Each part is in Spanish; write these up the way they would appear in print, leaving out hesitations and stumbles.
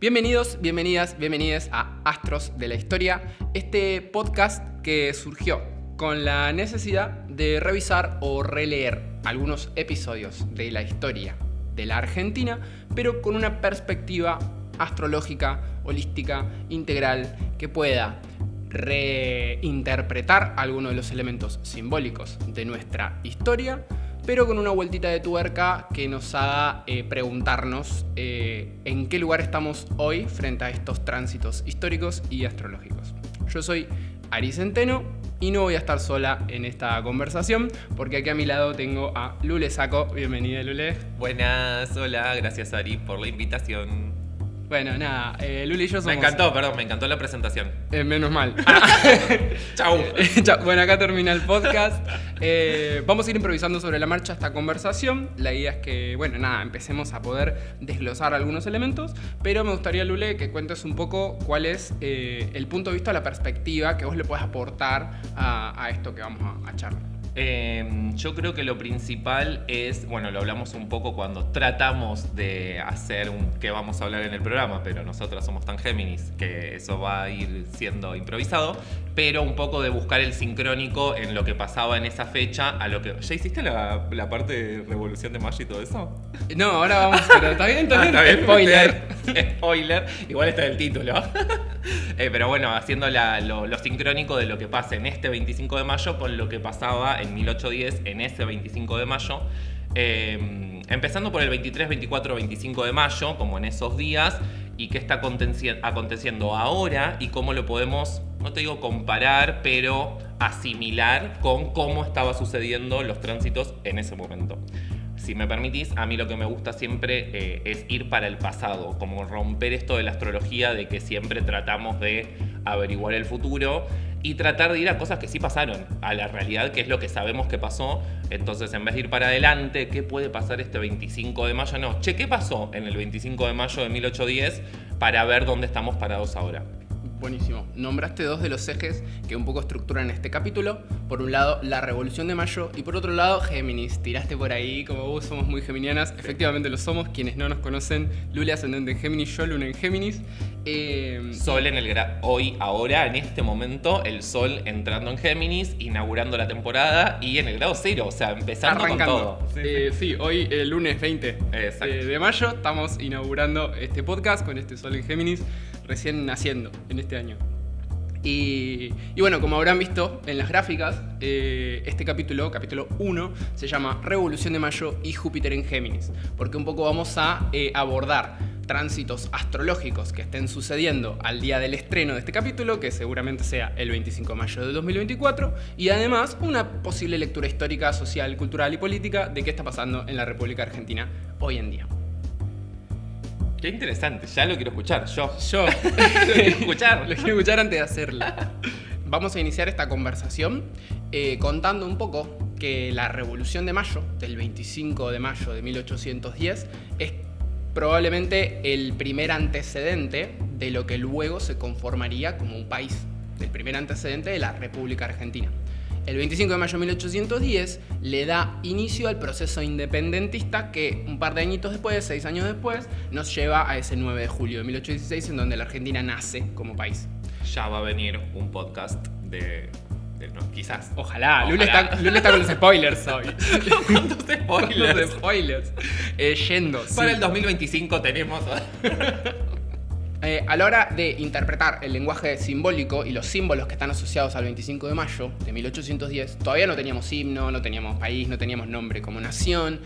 Bienvenidas a Astros de la Historia, este podcast que surgió con la necesidad de revisar o releer algunos episodios de la historia de la Argentina, pero con una perspectiva astrológica, holística, integral, que pueda reinterpretar algunos de los elementos simbólicos de nuestra historia, pero con una vueltita de tuerca que nos haga preguntarnos en qué lugar estamos hoy frente a estos tránsitos históricos y astrológicos. Yo soy Ari Centeno y no voy a estar sola en esta conversación, porque aquí a mi lado tengo a Lule Saco. Bienvenida, Lule. Buenas, hola, gracias Ari por la invitación. Bueno, nada, Luli y yo somos... Me encantó la presentación. Menos mal. Chau. Chau. Bueno, acá termina el podcast. Vamos a ir improvisando sobre la marcha esta conversación. La idea es que, empecemos a poder desglosar algunos elementos, pero me gustaría, Lule, que cuentes un poco cuál es el punto de vista, la perspectiva que vos le podés aportar a esto que vamos a charlar. Yo creo que lo principal es, lo hablamos un poco cuando tratamos de hacer que vamos a hablar en el programa, pero nosotras somos tan Géminis que eso va a ir siendo improvisado, pero un poco de buscar el sincrónico en lo que pasaba en esa fecha a lo que... ¿Ya hiciste la parte de Revolución de Mayo y todo eso? No, ahora vamos, pero está bien. Spoiler, igual está el título. Pero bueno, haciendo lo sincrónico de lo que pasa en este 25 de mayo con lo que pasaba en 1810 en ese 25 de mayo. Empezando por el 23, 24, 25 de mayo, como en esos días, y qué está aconteciendo ahora y cómo lo podemos, no te digo comparar, pero asimilar con cómo estaba sucediendo los tránsitos en ese momento. Si me permitís, a mí lo que me gusta siempre es ir para el pasado, como romper esto de la astrología, de que siempre tratamos de averiguar el futuro y tratar de ir a cosas que sí pasaron, a la realidad, que es lo que sabemos que pasó. Entonces, en vez de ir para adelante, ¿qué puede pasar este 25 de mayo? No, ¿qué pasó en el 25 de mayo de 1810 para ver dónde estamos parados ahora? Buenísimo. Nombraste dos de los ejes que un poco estructuran este capítulo. Por un lado, la Revolución de Mayo, y por otro lado, Géminis. Tiraste por ahí, como vos somos muy geminianas. Efectivamente lo somos. Quienes no nos conocen, Lule ascendente en Géminis, yo Luna en Géminis. Sol en hoy, ahora, en este momento, el Sol entrando en Géminis, inaugurando la temporada y en el grado 0, o sea, empezando arrancando con todo. Sí, hoy, el lunes 20 de mayo, estamos inaugurando este podcast con este Sol en Géminis, recién naciendo en este año. Y bueno, como habrán visto en las gráficas, este capítulo 1, se llama Revolución de Mayo y Júpiter en Géminis, porque un poco vamos a abordar tránsitos astrológicos que estén sucediendo al día del estreno de este capítulo, que seguramente sea el 25 de mayo de 2024, y además una posible lectura histórica, social, cultural y política de qué está pasando en la República Argentina hoy en día. Qué interesante, ya lo quiero escuchar, yo. Lo quiero escuchar antes de hacerlo. Vamos a iniciar esta conversación contando un poco que la Revolución de Mayo, del 25 de mayo de 1810, es probablemente el primer antecedente de lo que luego se conformaría como un país, el primer antecedente de la República Argentina. El 25 de mayo de 1810 le da inicio al proceso independentista que un par de añitos después, 6 años después, nos lleva a ese 9 de julio de 1816 en donde la Argentina nace como país. Ya va a venir un podcast no, quizás. Ojalá. Lule está con los spoilers hoy. ¿Cuántos spoilers? Yendo. Para el 2025 tenemos... A la hora de interpretar el lenguaje simbólico y los símbolos que están asociados al 25 de mayo de 1810, todavía no teníamos himno, no teníamos país, no teníamos nombre como nación,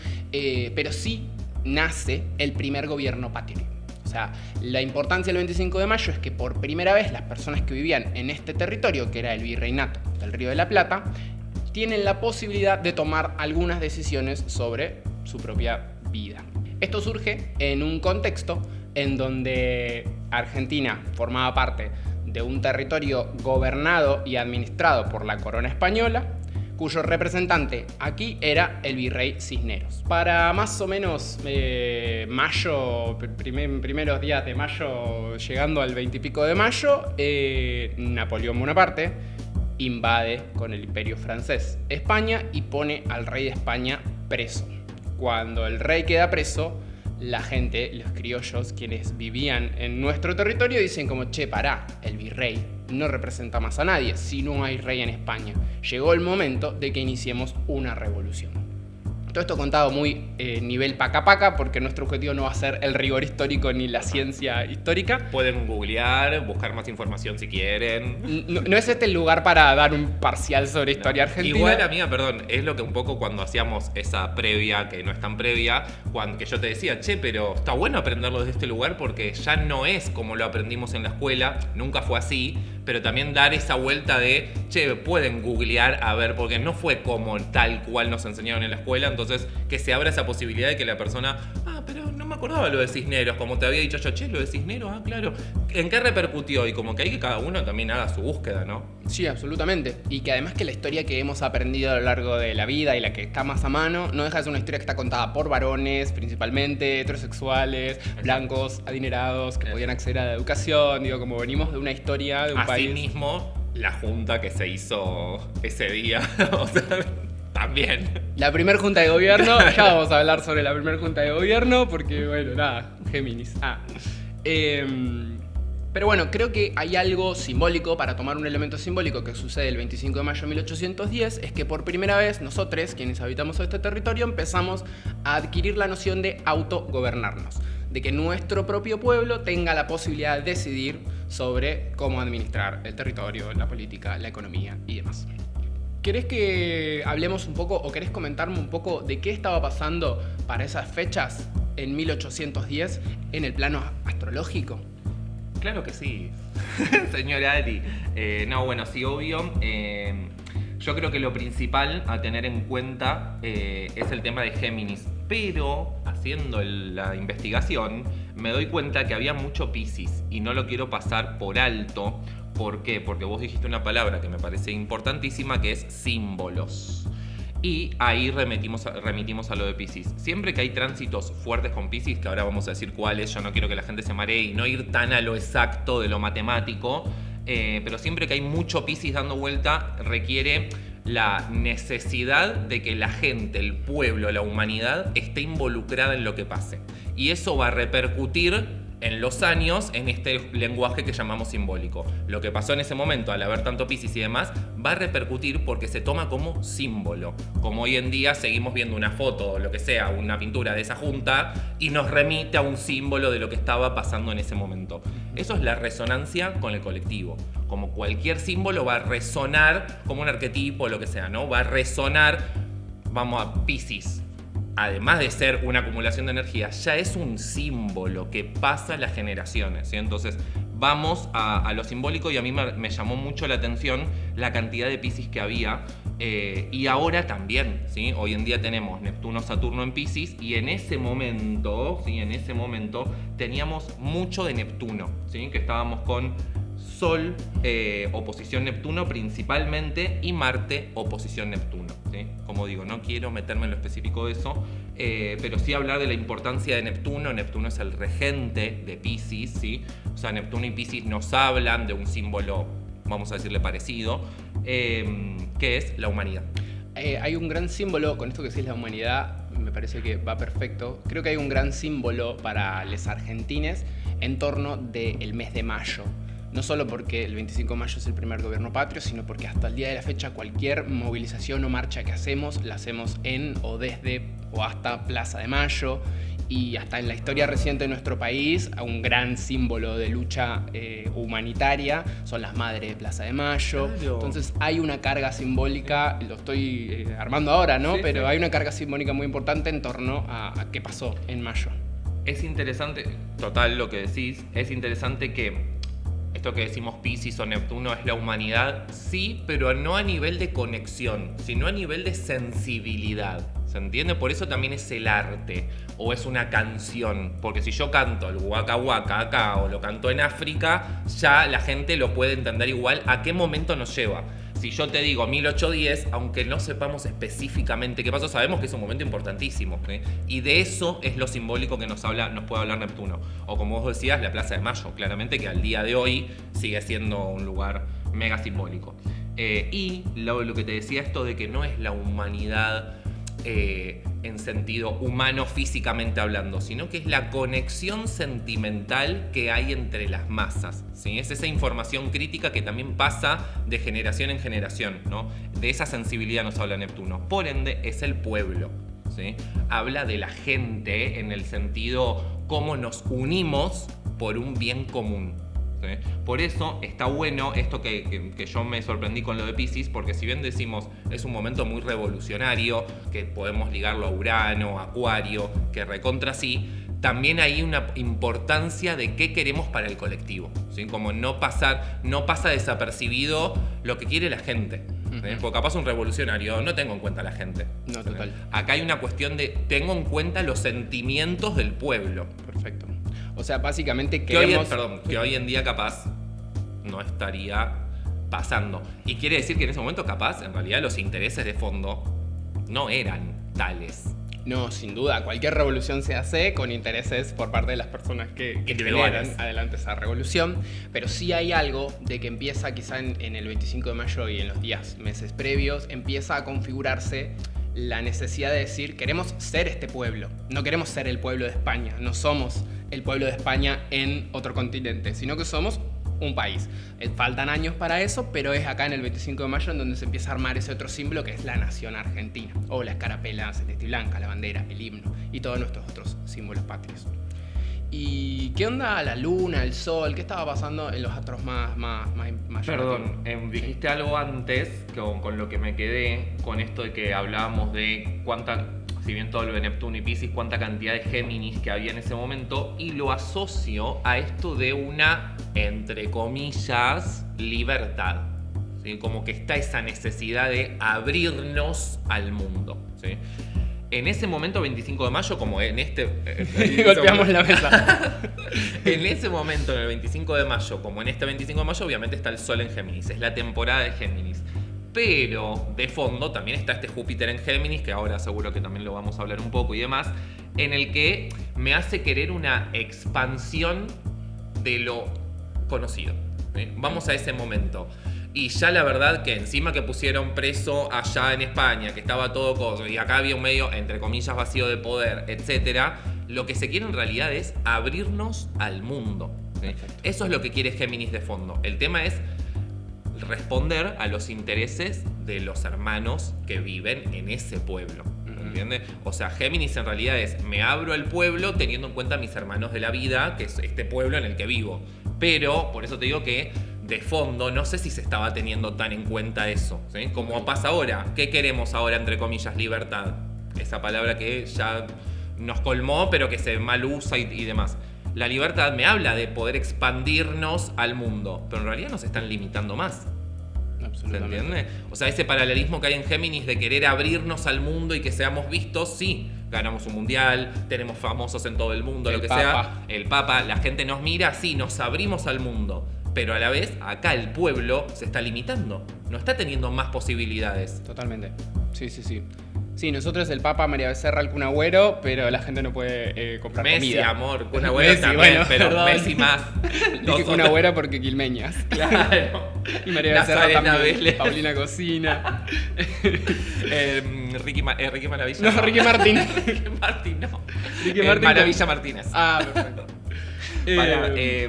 pero sí nace el primer gobierno patrio. O sea, la importancia del 25 de mayo es que por primera vez las personas que vivían en este territorio, que era el virreinato del Río de la Plata, tienen la posibilidad de tomar algunas decisiones sobre su propia vida. Esto surge en un contexto en donde Argentina formaba parte de un territorio gobernado y administrado por la corona española, cuyo representante aquí era el virrey Cisneros. Para más o menos mayo, primeros días de mayo, llegando al 20 y pico de mayo, Napoleón Bonaparte invade con el imperio francés España y pone al rey de España preso. Cuando el rey queda preso, la gente, los criollos, quienes vivían en nuestro territorio, dicen como, che, pará, el virrey no representa más a nadie si no hay rey en España. Llegó el momento de que iniciemos una revolución. Todo esto contado muy nivel paca-paca, porque nuestro objetivo no va a ser el rigor histórico ni la ciencia histórica. Pueden googlear, buscar más información si quieren. No es este el lugar para dar un parcial sobre historia argentina. Igual, amiga, perdón, es lo que un poco cuando hacíamos esa previa, que no es tan previa, que yo te decía, che, pero está bueno aprenderlo desde este lugar porque ya no es como lo aprendimos en la escuela, nunca fue así, pero también dar esa vuelta de, che, pueden googlear a ver, porque no fue como tal cual nos enseñaron en la escuela, entonces que se abra esa posibilidad de que la persona, pero no me acordaba lo de Cisneros, como te había dicho yo, che, lo de Cisneros, claro, ¿en qué repercutió? Y como que hay que cada uno también haga su búsqueda, ¿no? Sí, absolutamente. Y que además que la historia que hemos aprendido a lo largo de la vida y la que está más a mano, no deja de ser una historia que está contada por varones, principalmente, heterosexuales, blancos, adinerados, que podían acceder a la educación, digo, como venimos de una historia de un país. Asimismo, la junta que se hizo ese día, o sea, también. La primer junta de gobierno, ya vamos a hablar sobre la primer junta de gobierno, porque, bueno, nada, Géminis. Pero bueno, creo que hay algo simbólico, para tomar un elemento simbólico que sucede el 25 de mayo de 1810, es que por primera vez nosotros, quienes habitamos este territorio, empezamos a adquirir la noción de autogobernarnos, de que nuestro propio pueblo tenga la posibilidad de decidir sobre cómo administrar el territorio, la política, la economía y demás. ¿Querés que hablemos un poco o querés comentarme un poco de qué estaba pasando para esas fechas en 1810 en el plano astrológico? Claro que sí, señora Ari. No, bueno, sí, obvio. Yo creo que lo principal a tener en cuenta es el tema de Géminis. Pero, haciendo la investigación, me doy cuenta que había mucho Piscis y no lo quiero pasar por alto. ¿Por qué? Porque vos dijiste una palabra que me parece importantísima, que es símbolos. Y ahí remitimos a lo de Piscis. Siempre que hay tránsitos fuertes con Piscis, que ahora vamos a decir cuáles, yo no quiero que la gente se maree y no ir tan a lo exacto de lo matemático, pero siempre que hay mucho Piscis dando vuelta, requiere la necesidad de que la gente, el pueblo, la humanidad esté involucrada en lo que pase. Y eso va a repercutir en los años en este lenguaje que llamamos simbólico. Lo que pasó en ese momento, al haber tanto Piscis y demás, va a repercutir porque se toma como símbolo. Como hoy en día seguimos viendo una foto o lo que sea, una pintura de esa junta y nos remite a un símbolo de lo que estaba pasando en ese momento. Eso es la resonancia con el colectivo. Como cualquier símbolo va a resonar como un arquetipo o lo que sea, ¿no? Va a resonar, vamos a Piscis. Además de ser una acumulación de energía, ya es un símbolo que pasa las generaciones, ¿sí? Entonces vamos a lo simbólico y a mí me llamó mucho la atención la cantidad de Piscis que había y ahora también, ¿sí? Hoy en día tenemos Neptuno, Saturno en Piscis y en ese momento, ¿sí? En ese momento teníamos mucho de Neptuno, ¿sí? Que estábamos con Sol, oposición Neptuno principalmente, y Marte, oposición Neptuno, ¿sí? Como digo, no quiero meterme en lo específico de eso, pero sí hablar de la importancia de Neptuno. Neptuno es el regente de Piscis, ¿sí? O sea, Neptuno y Piscis nos hablan de un símbolo, vamos a decirle parecido, que es la humanidad. Hay un gran símbolo, con esto que decís la humanidad, me parece que va perfecto. Creo que hay un gran símbolo para los argentines en torno del mes de mayo. No solo porque el 25 de mayo es el primer gobierno patrio, sino porque hasta el día de la fecha cualquier movilización o marcha que hacemos, la hacemos en o desde o hasta Plaza de Mayo. Y hasta en la historia reciente de nuestro país, un gran símbolo de lucha humanitaria son las madres de Plaza de Mayo. Claro. Entonces hay una carga simbólica, lo estoy armando ahora, ¿no? Sí, pero sí. Hay una carga simbólica muy importante en torno a qué pasó en mayo. Es interesante, total lo que decís, es interesante que esto que decimos Piscis o Neptuno es la humanidad, sí, pero no a nivel de conexión, sino a nivel de sensibilidad. ¿Se entiende? Por eso también es el arte, o es una canción. Porque si yo canto el Waka Waka acá o lo canto en África, ya la gente lo puede entender igual a qué momento nos lleva. Si yo te digo 1810, aunque no sepamos específicamente qué pasó, sabemos que es un momento importantísimo, ¿sí? Y de eso es lo simbólico que nos puede hablar Neptuno. O como vos decías, la Plaza de Mayo, claramente que al día de hoy sigue siendo un lugar mega simbólico. Y lo que te decía esto de que no es la humanidad en sentido humano físicamente hablando, sino que es la conexión sentimental que hay entre las masas, ¿sí? Es esa información crítica que también pasa de generación en generación, ¿no? De esa sensibilidad nos habla Neptuno. Por ende, es el pueblo, ¿sí? Habla de la gente en el sentido cómo nos unimos por un bien común. ¿Sí? Por eso está bueno esto que yo me sorprendí con lo de Piscis, porque si bien decimos es un momento muy revolucionario, que podemos ligarlo a Urano, Acuario, que recontra sí, también hay una importancia de qué queremos para el colectivo, ¿sí? Como no pasa desapercibido lo que quiere la gente. ¿Sí? Porque capaz un revolucionario no tengo en cuenta a la gente. No, total. Acá hay una cuestión de tengo en cuenta los sentimientos del pueblo. Perfecto. O sea, básicamente queremos... Que hoy en día capaz no estaría pasando. Y quiere decir que en ese momento capaz, en realidad, los intereses de fondo no eran tales. No, sin duda. Cualquier revolución se hace con intereses por parte de las personas que generan adelante esa revolución. Pero sí hay algo de que empieza quizá en el 25 de mayo y en los meses previos, empieza a configurarse la necesidad de decir, queremos ser este pueblo. No queremos ser el pueblo de España. No somos el pueblo de España en otro continente, sino que somos un país. Faltan años para eso, pero es acá en el 25 de mayo en donde se empieza a armar ese otro símbolo que es la nación argentina, o la escarapela celeste y blanca, la bandera, el himno y todos nuestros otros símbolos patrios. ¿Y qué onda la luna, el sol? ¿Qué estaba pasando en los astros más Perdón, dijiste algo antes con lo que me quedé, con esto de que hablábamos de cuánta, si bien todo lo de Neptuno y Piscis, cuánta cantidad de Géminis que había en ese momento, y lo asocio a esto de una, entre comillas, libertad, ¿sí? Como que está esa necesidad de abrirnos al mundo, ¿sí? En ese momento, 25 de mayo, como en este... golpeamos la mesa. En ese momento, en el 25 de mayo, como en este 25 de mayo, obviamente está el Sol en Géminis. Es la temporada de Géminis. Pero, de fondo, también está este Júpiter en Géminis, que ahora seguro que también lo vamos a hablar un poco y demás, en el que me hace querer una expansión de lo conocido. ¿Sí? Vamos a ese momento. Y ya la verdad que encima que pusieron preso allá en España, que estaba todo coso, y acá había un medio, entre comillas, vacío de poder, etc., lo que se quiere en realidad es abrirnos al mundo. ¿Sí? Eso es lo que quiere Géminis de fondo. El tema es responder a los intereses de los hermanos que viven en ese pueblo. ¿Entiendes? O sea, Géminis en realidad es me abro al pueblo teniendo en cuenta a mis hermanos de la vida, que es este pueblo en el que vivo. Pero, por eso te digo que de fondo, no sé si se estaba teniendo tan en cuenta eso, ¿sí? Como pasa ahora. ¿Qué queremos ahora, entre comillas? Libertad. Esa palabra que ya nos colmó, pero que se mal usa y demás. La libertad me habla de poder expandirnos al mundo, pero en realidad nos están limitando más. ¿Se entiende? O sea, ese paralelismo que hay en Géminis de querer abrirnos al mundo y que seamos vistos, sí. Ganamos un mundial, tenemos famosos en todo el mundo, lo que sea. El Papa, la gente nos mira, sí, nos abrimos al mundo. Pero a la vez, acá el pueblo se está limitando. No está teniendo más posibilidades. Totalmente. Sí. Sí, nosotros el Papa, María Becerra, el Kun Agüero, pero la gente no puede comprar Messi, comida. Amor, Kun Agüero Messi, también, bueno, pero perdón. Messi más. Dije Kun Agüero porque quilmeñas. Claro. Y María Becerra también. Paulina Cocina. Ricky Maravilla. No, Ricky Martín. Ricky Martín, no. Ricky Martín. Maravilla Martínez. Ah, perfecto.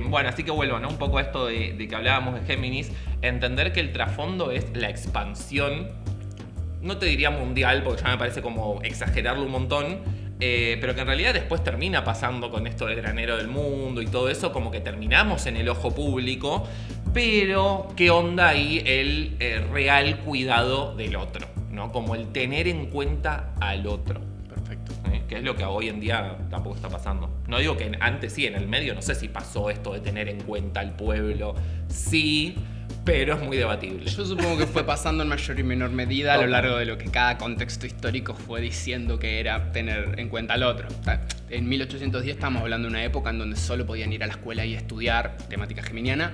Bueno, así que vuelvo, ¿no? Un poco a esto de que hablábamos de Géminis. Entender que el trasfondo es la expansión. No te diría mundial, porque ya me parece como exagerarlo un montón. Pero que en realidad después termina pasando con esto del granero del mundo y todo eso. Como que terminamos en el ojo público. Pero, ¿qué onda ahí el real cuidado del otro? ¿No? Como el tener en cuenta al otro. Perfecto. Que es lo que hoy en día tampoco está pasando. No digo que antes sí, en el medio no sé si pasó esto de tener en cuenta al pueblo. Sí, pero es muy debatible. Yo supongo que fue pasando en mayor y menor medida a lo largo de lo que cada contexto histórico fue diciendo que era tener en cuenta al otro. En 1810 estamos hablando de una época en donde solo podían ir a la escuela y estudiar, temática geminiana,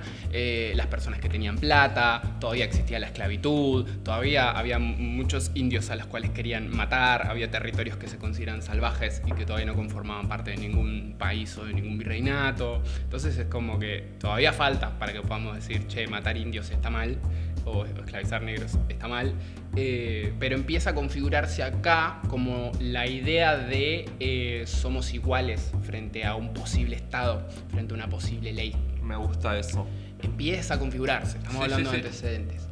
las personas que tenían plata, todavía existía la esclavitud, todavía había muchos indios a los cuales querían matar, había territorios que se consideran salvajes y que todavía no conformaban parte de ningún país o de ningún virreinato. Entonces es como que todavía falta para que podamos decir, che, matar indios está mal, o esclavizar negros está mal, pero empieza a configurarse acá como la idea de somos iguales frente a un posible Estado, frente a una posible ley. Me gusta eso. Empieza a configurarse, estamos hablando de antecedentes.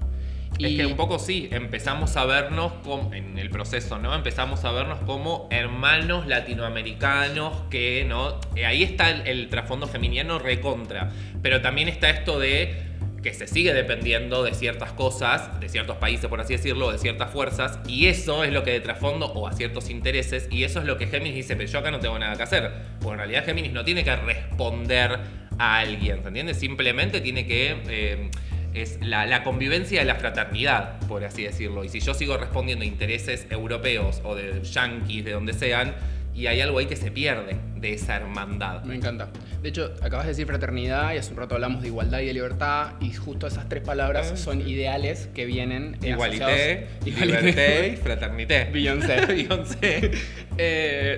Es que un poco sí, empezamos a vernos en el proceso, ¿no? Empezamos a vernos como hermanos latinoamericanos que, ¿no? Ahí está el trasfondo geminiano recontra. Pero también está esto de que se sigue dependiendo de ciertas cosas, de ciertos países, por así decirlo, de ciertas fuerzas, y eso es lo que de trasfondo, o a ciertos intereses, y eso es lo que Géminis dice, pero yo acá no tengo nada que hacer. Porque en realidad Géminis no tiene que responder a alguien, ¿se entiende? Simplemente tiene que... es la convivencia de la fraternidad, por así decirlo. Y si yo sigo respondiendo a intereses europeos o de yanquis, de donde sean, y hay algo ahí que se pierde de esa hermandad. Me encanta. De hecho, acabas de decir fraternidad y hace un rato hablamos de igualdad y de libertad, y justo esas tres palabras son ideales que vienen Igualité, liberté, fraternité. Beyoncé. Beyoncé.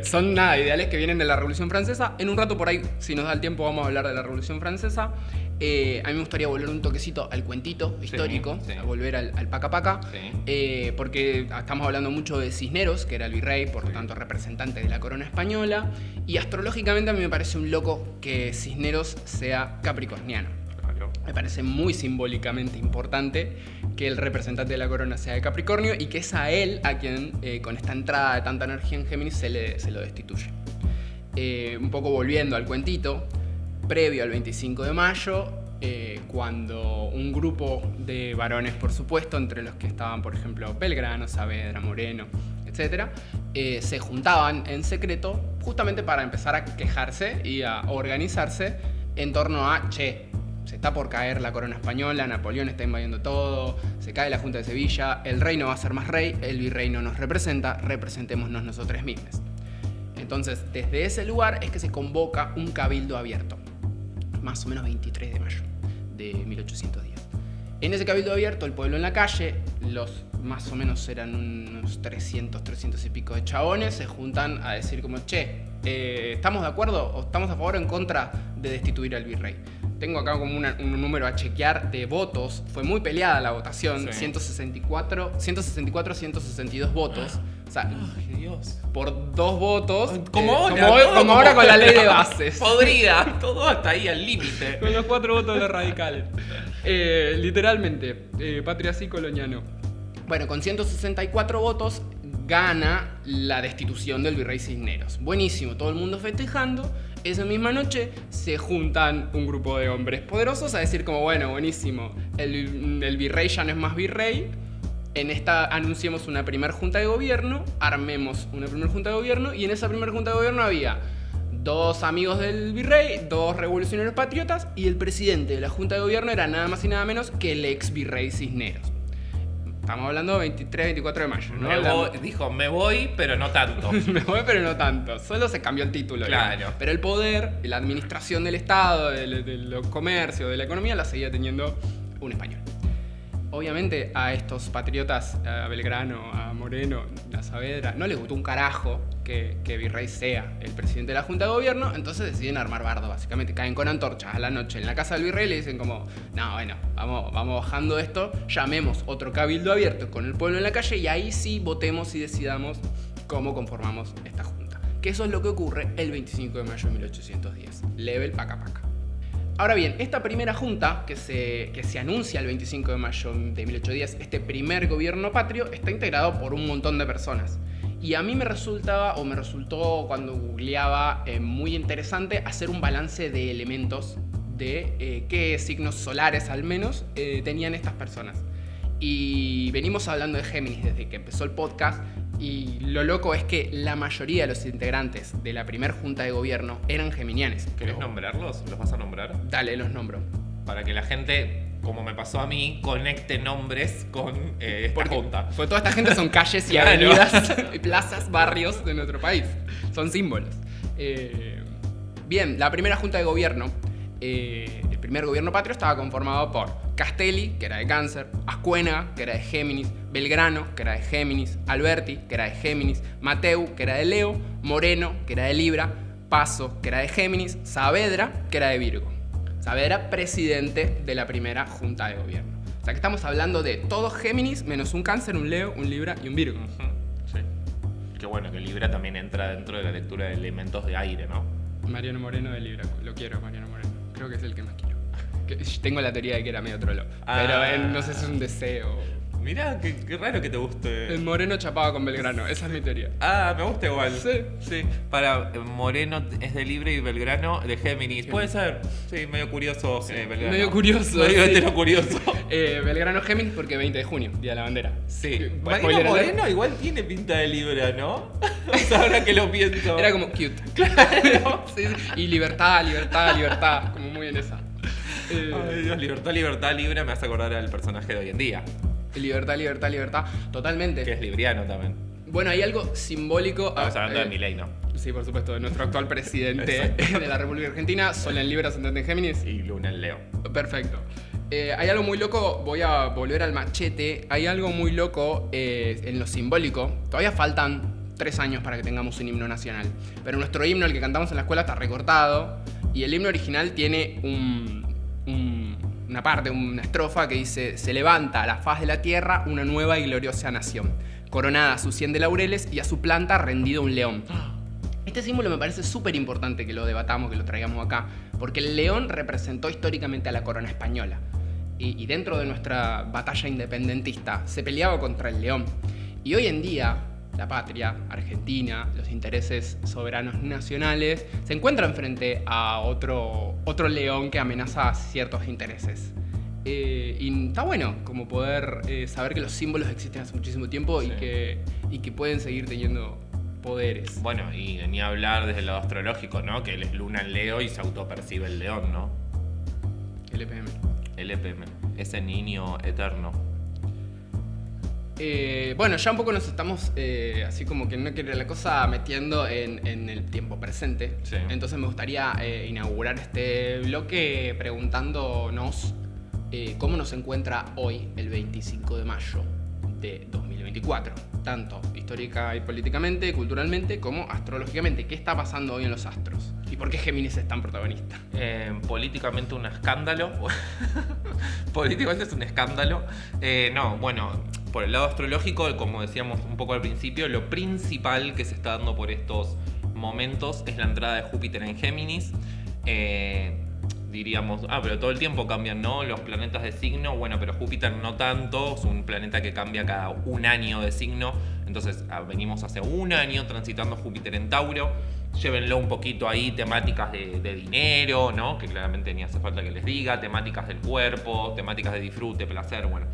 Son ideales que vienen de la Revolución Francesa. En un rato por ahí, si nos da el tiempo, vamos a hablar de la Revolución Francesa. A mí me gustaría volver un toquecito al cuentito histórico, a volver al Paca Paca, porque estamos hablando mucho de Cisneros, que era el virrey, por lo tanto representante de la corona española, y astrológicamente a mí me parece un loco que Cisneros sea capricorniano. Claro. Me parece muy simbólicamente importante que el representante de la corona sea de Capricornio y que es a él a quien, con esta entrada de tanta energía en Géminis, se lo destituye. Un poco volviendo al cuentito, previo al 25 de mayo, cuando un grupo de varones, por supuesto, entre los que estaban, por ejemplo, Belgrano, Saavedra, Moreno, etc., se juntaban en secreto justamente para empezar a quejarse y a organizarse en torno a, se está por caer la corona española, Napoleón está invadiendo todo, se cae la Junta de Sevilla, el rey no va a ser más rey, el virrey no nos representa, representémonos nosotros mismos. Entonces, desde ese lugar es que se convoca un cabildo abierto, más o menos 23 de mayo de 1810. En ese cabildo abierto, el pueblo en la calle, los más o menos eran unos 300 y pico de chabones, se juntan a decir como, ¿estamos de acuerdo o estamos a favor o en contra de destituir al virrey? Tengo acá como un número a chequear de votos. Fue muy peleada la votación, sí. 162 votos. O sea, ¡ay, Dios! Por 2 votos. Como ahora con la ley de bases. Podrida, todo hasta ahí al límite. Con los 4 votos de los radicales. Literalmente, Patria sí, Coloniano. Bueno, con 164 votos gana la destitución del virrey Cisneros. Buenísimo, todo el mundo festejando. Esa misma noche se juntan un grupo de hombres poderosos a decir como, bueno, buenísimo, el virrey ya no es más virrey, en esta anunciemos una primer junta de gobierno, armemos una primer junta de gobierno, y en esa primer junta de gobierno había 2 amigos del virrey, 2 revolucionarios patriotas, y el presidente de la junta de gobierno era nada más y nada menos que el ex virrey Cisneros. Estamos hablando de 23-24 de mayo, ¿no? Dijo, me voy, pero no tanto. Me voy, pero no tanto. Solo se cambió el título. Claro. Digamos. Pero el poder, la administración del Estado, de los comercios, de la economía, la seguía teniendo un español. Obviamente a estos patriotas, a Belgrano, a Moreno, a Saavedra, no les gustó un carajo que Virrey sea el presidente de la Junta de Gobierno, entonces deciden armar bardo, básicamente. Caen con antorchas a la noche en la casa del Virrey y le dicen como, no, bueno, vamos bajando esto, llamemos otro cabildo abierto con el pueblo en la calle y ahí sí votemos y decidamos cómo conformamos esta Junta. Que eso es lo que ocurre el 25 de mayo de 1810. Level Paca Paca. Ahora bien, esta primera junta que se anuncia el 25 de mayo de 1810, este primer gobierno patrio, está integrado por un montón de personas. Y a mí me resultó cuando googleaba muy interesante hacer un balance de elementos de qué signos solares al menos tenían estas personas. Y venimos hablando de Géminis desde que empezó el podcast. Y lo loco es que la mayoría de los integrantes de la primer junta de gobierno eran geminianes. ¿Querés nombrarlos? ¿Los vas a nombrar? Dale, los nombro. Para que la gente, como me pasó a mí, conecte nombres con esta junta. Porque toda esta gente son calles y avenidas, y plazas, barrios de nuestro país. Son símbolos. Bien, la primera junta de gobierno, el primer gobierno patrio estaba conformado por Castelli, que era de Cáncer, Ascuénaga, que era de Géminis, Belgrano, que era de Géminis, Alberti, que era de Géminis, Mateu, que era de Leo, Moreno, que era de Libra, Paso, que era de Géminis, Saavedra, que era de Virgo. O sea, era presidente de la primera junta de gobierno. O sea, que estamos hablando de todo Géminis, menos un Cáncer, un Leo, un Libra y un Virgo. Sí. Qué bueno que Libra también entra dentro de la lectura de elementos de aire, ¿no? Mariano Moreno de Libra. Lo quiero, Mariano Moreno. Creo que es el que más quiero. Tengo la teoría de que era medio trolo. Pero no sé si es un deseo. Mirá, qué raro que te guste. El Moreno chapaba con Belgrano, esa es mi teoría. Me gusta igual. Sí. Para Moreno es de Libra y Belgrano de Géminis. Puede ser. Sí, medio curioso Belgrano. Medio curioso. Medio hetero curioso. Belgrano Géminis porque 20 de junio, Día de la Bandera. Sí. Mariano Moreno igual tiene pinta de Libra, ¿no? O sea, ahora que lo pienso. Era como cute. Claro. Sí. Y libertad. Como muy en esa. Ay, Dios, libertad, Libra me hace acordar al personaje de hoy en día. Libertad. Totalmente. Que es libriano también. Bueno, hay algo simbólico. Estamos hablando de Milei, ¿no? Sí, por supuesto, de nuestro actual presidente de la República Argentina. Sol en Libra, ascendente en Géminis. Y Luna en Leo. Perfecto. Hay algo muy loco, voy a volver al machete. Hay algo muy loco en lo simbólico. Todavía faltan 3 años para que tengamos un himno nacional. Pero nuestro himno, el que cantamos en la escuela, está recortado. Y el himno original tiene una parte, una estrofa que dice: se levanta a la faz de la tierra una nueva y gloriosa nación, coronada a su 100 de laureles y a su planta rendido un león. Este símbolo me parece súper importante que lo debatamos, que lo traigamos acá, porque el león representó históricamente a la corona española. Y dentro de nuestra batalla independentista se peleaba contra el león. Y hoy en día, la patria, Argentina, los intereses soberanos nacionales, se encuentran frente a otro león que amenaza ciertos intereses. Y está bueno como poder saber que los símbolos existen hace muchísimo tiempo, sí, y que pueden seguir teniendo poderes. Bueno, y ni hablar desde el lado astrológico, ¿no? Que él es Luna en Leo y se autopercibe el león, ¿no? El EPM, ese niño eterno. Bueno, ya un poco nos estamos así como que no quiere la cosa metiendo en el tiempo presente. Sí. Entonces me gustaría inaugurar este bloque preguntándonos cómo nos encuentra hoy, el 25 de mayo de 2024. Tanto histórica y políticamente, culturalmente, como astrológicamente. ¿Qué está pasando hoy en los astros? ¿Y por qué Géminis es tan protagonista? Políticamente un escándalo. Políticamente es un escándalo. No, bueno, por el lado astrológico, como decíamos un poco al principio, lo principal que se está dando por estos momentos es la entrada de Júpiter en Géminis. Diríamos, pero todo el tiempo cambian, ¿no? Los planetas de signo. Bueno, pero Júpiter no tanto, es un planeta que cambia cada un año de signo. Entonces venimos hace un año transitando Júpiter en Tauro. Llévenlo un poquito ahí, temáticas de dinero, ¿no? Que claramente ni hace falta que les diga, temáticas del cuerpo, temáticas de disfrute, placer, bueno.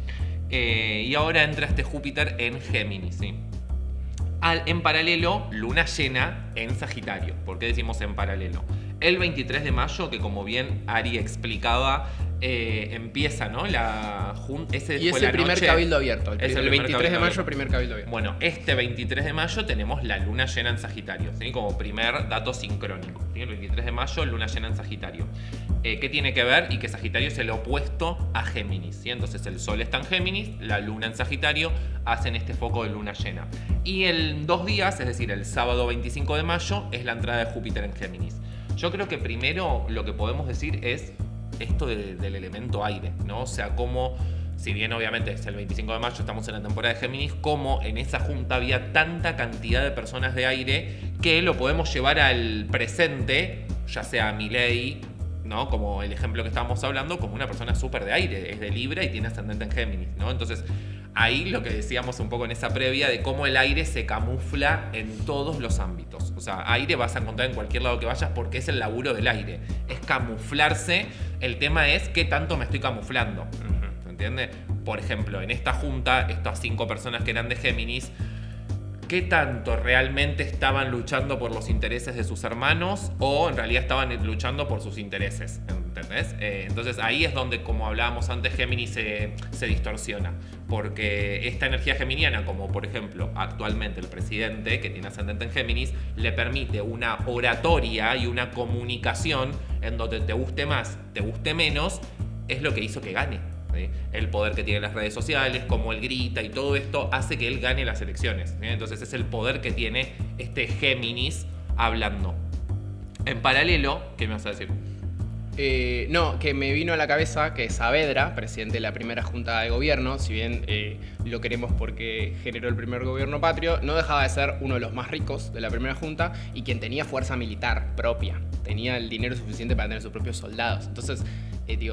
Y ahora entra este Júpiter en Géminis, ¿sí? En paralelo, luna llena en Sagitario. ¿Por qué decimos en paralelo? El 23 de mayo, que como bien Ari explicaba, empieza, ¿no? Y es el primer cabildo abierto. El 23 de mayo, primer cabildo abierto. Bueno, este 23 de mayo tenemos la luna llena en Sagitario, ¿sí? Como primer dato sincrónico, ¿sí? El 23 de mayo, luna llena en Sagitario. ¿Qué tiene que ver? Y que Sagitario es el opuesto a Géminis, ¿sí? Entonces el Sol está en Géminis, la luna en Sagitario, hacen este foco de luna llena. Y en 2 días, es decir, el sábado 25 de mayo, es la entrada de Júpiter en Géminis. Yo creo que primero lo que podemos decir es esto del elemento aire, ¿no? O sea, como, si bien obviamente es el 25 de mayo, estamos en la temporada de Géminis, como en esa junta había tanta cantidad de personas de aire que lo podemos llevar al presente, ya sea Milei, ¿no? Como el ejemplo que estábamos hablando, como una persona súper de aire, es de Libra y tiene ascendente en Géminis, ¿no? Entonces, ahí lo que decíamos un poco en esa previa de cómo el aire se camufla en todos los ámbitos. O sea, aire vas a encontrar en cualquier lado que vayas porque es el laburo del aire. Es camuflarse. El tema es qué tanto me estoy camuflando. ¿Se entiende? Por ejemplo, en esta junta, estas 5 personas que eran de Géminis, ¿qué tanto realmente estaban luchando por los intereses de sus hermanos o en realidad estaban luchando por sus intereses? ¿Entendés? Entonces ahí es donde, como hablábamos antes, Géminis se distorsiona. Porque esta energía geminiana, como por ejemplo actualmente el presidente, que tiene ascendente en Géminis, le permite una oratoria y una comunicación en donde te guste más, te guste menos, es lo que hizo que gane. ¿Sí? El poder que tiene las redes sociales, cómo él grita y todo esto hace que él gane las elecciones, ¿sí? Entonces es el poder que tiene este Géminis hablando. En paralelo, ¿qué me vas a decir? No, que me vino a la cabeza que Saavedra, presidente de la primera junta de gobierno, si bien lo queremos porque generó el primer gobierno patrio, no dejaba de ser uno de los más ricos de la primera junta y quien tenía fuerza militar propia. Tenía el dinero suficiente para tener sus propios soldados. Entonces,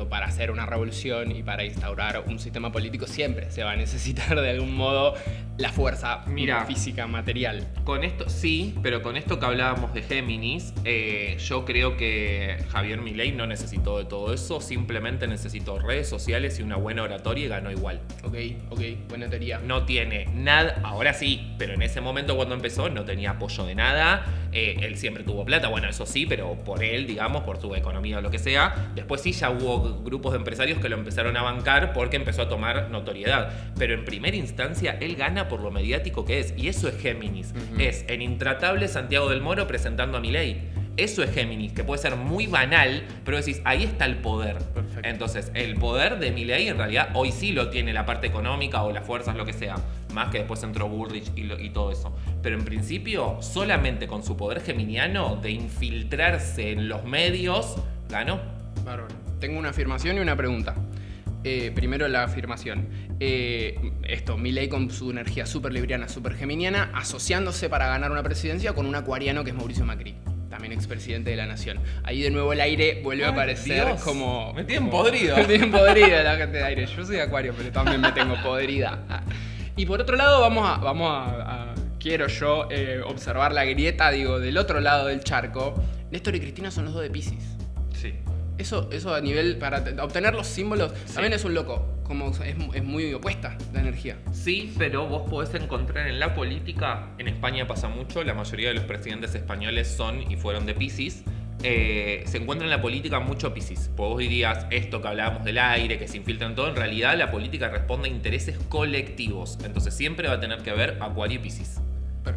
para hacer una revolución y para instaurar un sistema político siempre se va a necesitar de algún modo la fuerza física, material. Con esto, sí, pero con esto que hablábamos de Géminis, yo creo que Javier Milei no necesitó de todo eso, simplemente necesitó redes sociales y una buena oratoria y ganó igual. Ok, buena teoría. No tiene nada, ahora sí, pero en ese momento cuando empezó no tenía apoyo de nada, él siempre tuvo plata, bueno, eso sí, pero por él, digamos, por su economía o lo que sea. Después sí ya hubo grupos de empresarios que lo empezaron a bancar porque empezó a tomar notoriedad, pero en primera instancia él gana por lo mediático que es, y eso es Géminis. Es en Intratable Santiago del Moro presentando a Milei. Eso es Géminis, que puede ser muy banal, pero decís, ahí está el poder. Perfecto. Entonces, el poder de Milei en realidad hoy sí lo tiene la parte económica o las fuerzas, lo que sea. Más que después entró Bullrich y todo eso. Pero en principio, solamente con su poder geminiano de infiltrarse en los medios, ganó. Bárbaro. Tengo una afirmación y una pregunta. Primero la afirmación. Milei con su energía súper libriana, súper geminiana, asociándose para ganar una presidencia con un acuariano que es Mauricio Macri, también expresidente de la nación. Ahí de nuevo el aire vuelve a aparecer. Dios, como... Me tienen podrido. Me tienen podrida la gente de aire. Yo soy de acuario, pero también me tengo podrida. Y por otro lado, quiero yo observar la grieta, del otro lado del charco. Néstor y Cristina son los dos de Piscis. Sí. Eso a nivel, para obtener los símbolos, también es un loco. Como es muy opuesta la energía. Sí, pero vos podés encontrar en la política, en España pasa mucho, la mayoría de los presidentes españoles son y fueron de Piscis. Se encuentra en la política mucho Piscis. Vos dirías esto que hablábamos del aire, que se infiltra en todo. En realidad la política responde a intereses colectivos. Entonces siempre va a tener que haber Acuario y Piscis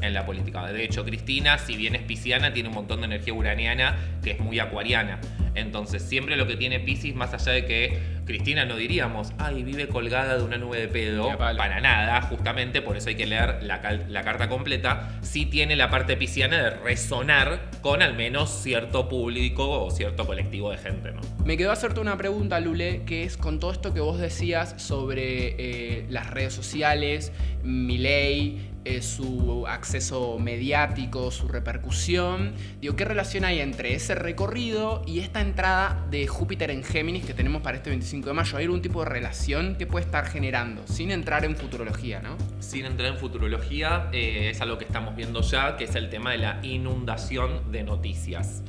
en la política. De hecho, Cristina, si bien es pisciana, tiene un montón de energía uraniana que es muy acuariana. Entonces siempre lo que tiene Piscis, más allá de que Cristina no diríamos, ay, vive colgada de una nube de pedo, para nada, justamente por eso hay que leer la carta completa, sí tiene la parte pisciana de resonar con al menos cierto público o cierto colectivo de gente, ¿no? Me quedó hacerte una pregunta, Lule, que es con todo esto que vos decías sobre las redes sociales, Milei, su acceso mediático, su repercusión. ¿Qué relación hay entre ese recorrido y esta entrada de Júpiter en Géminis que tenemos para este 25 de mayo? ¿Hay algún tipo de relación que puede estar generando? Sin entrar en futurología, ¿no? Sin entrar en futurología, es algo que estamos viendo ya, que es el tema de la inundación de noticias.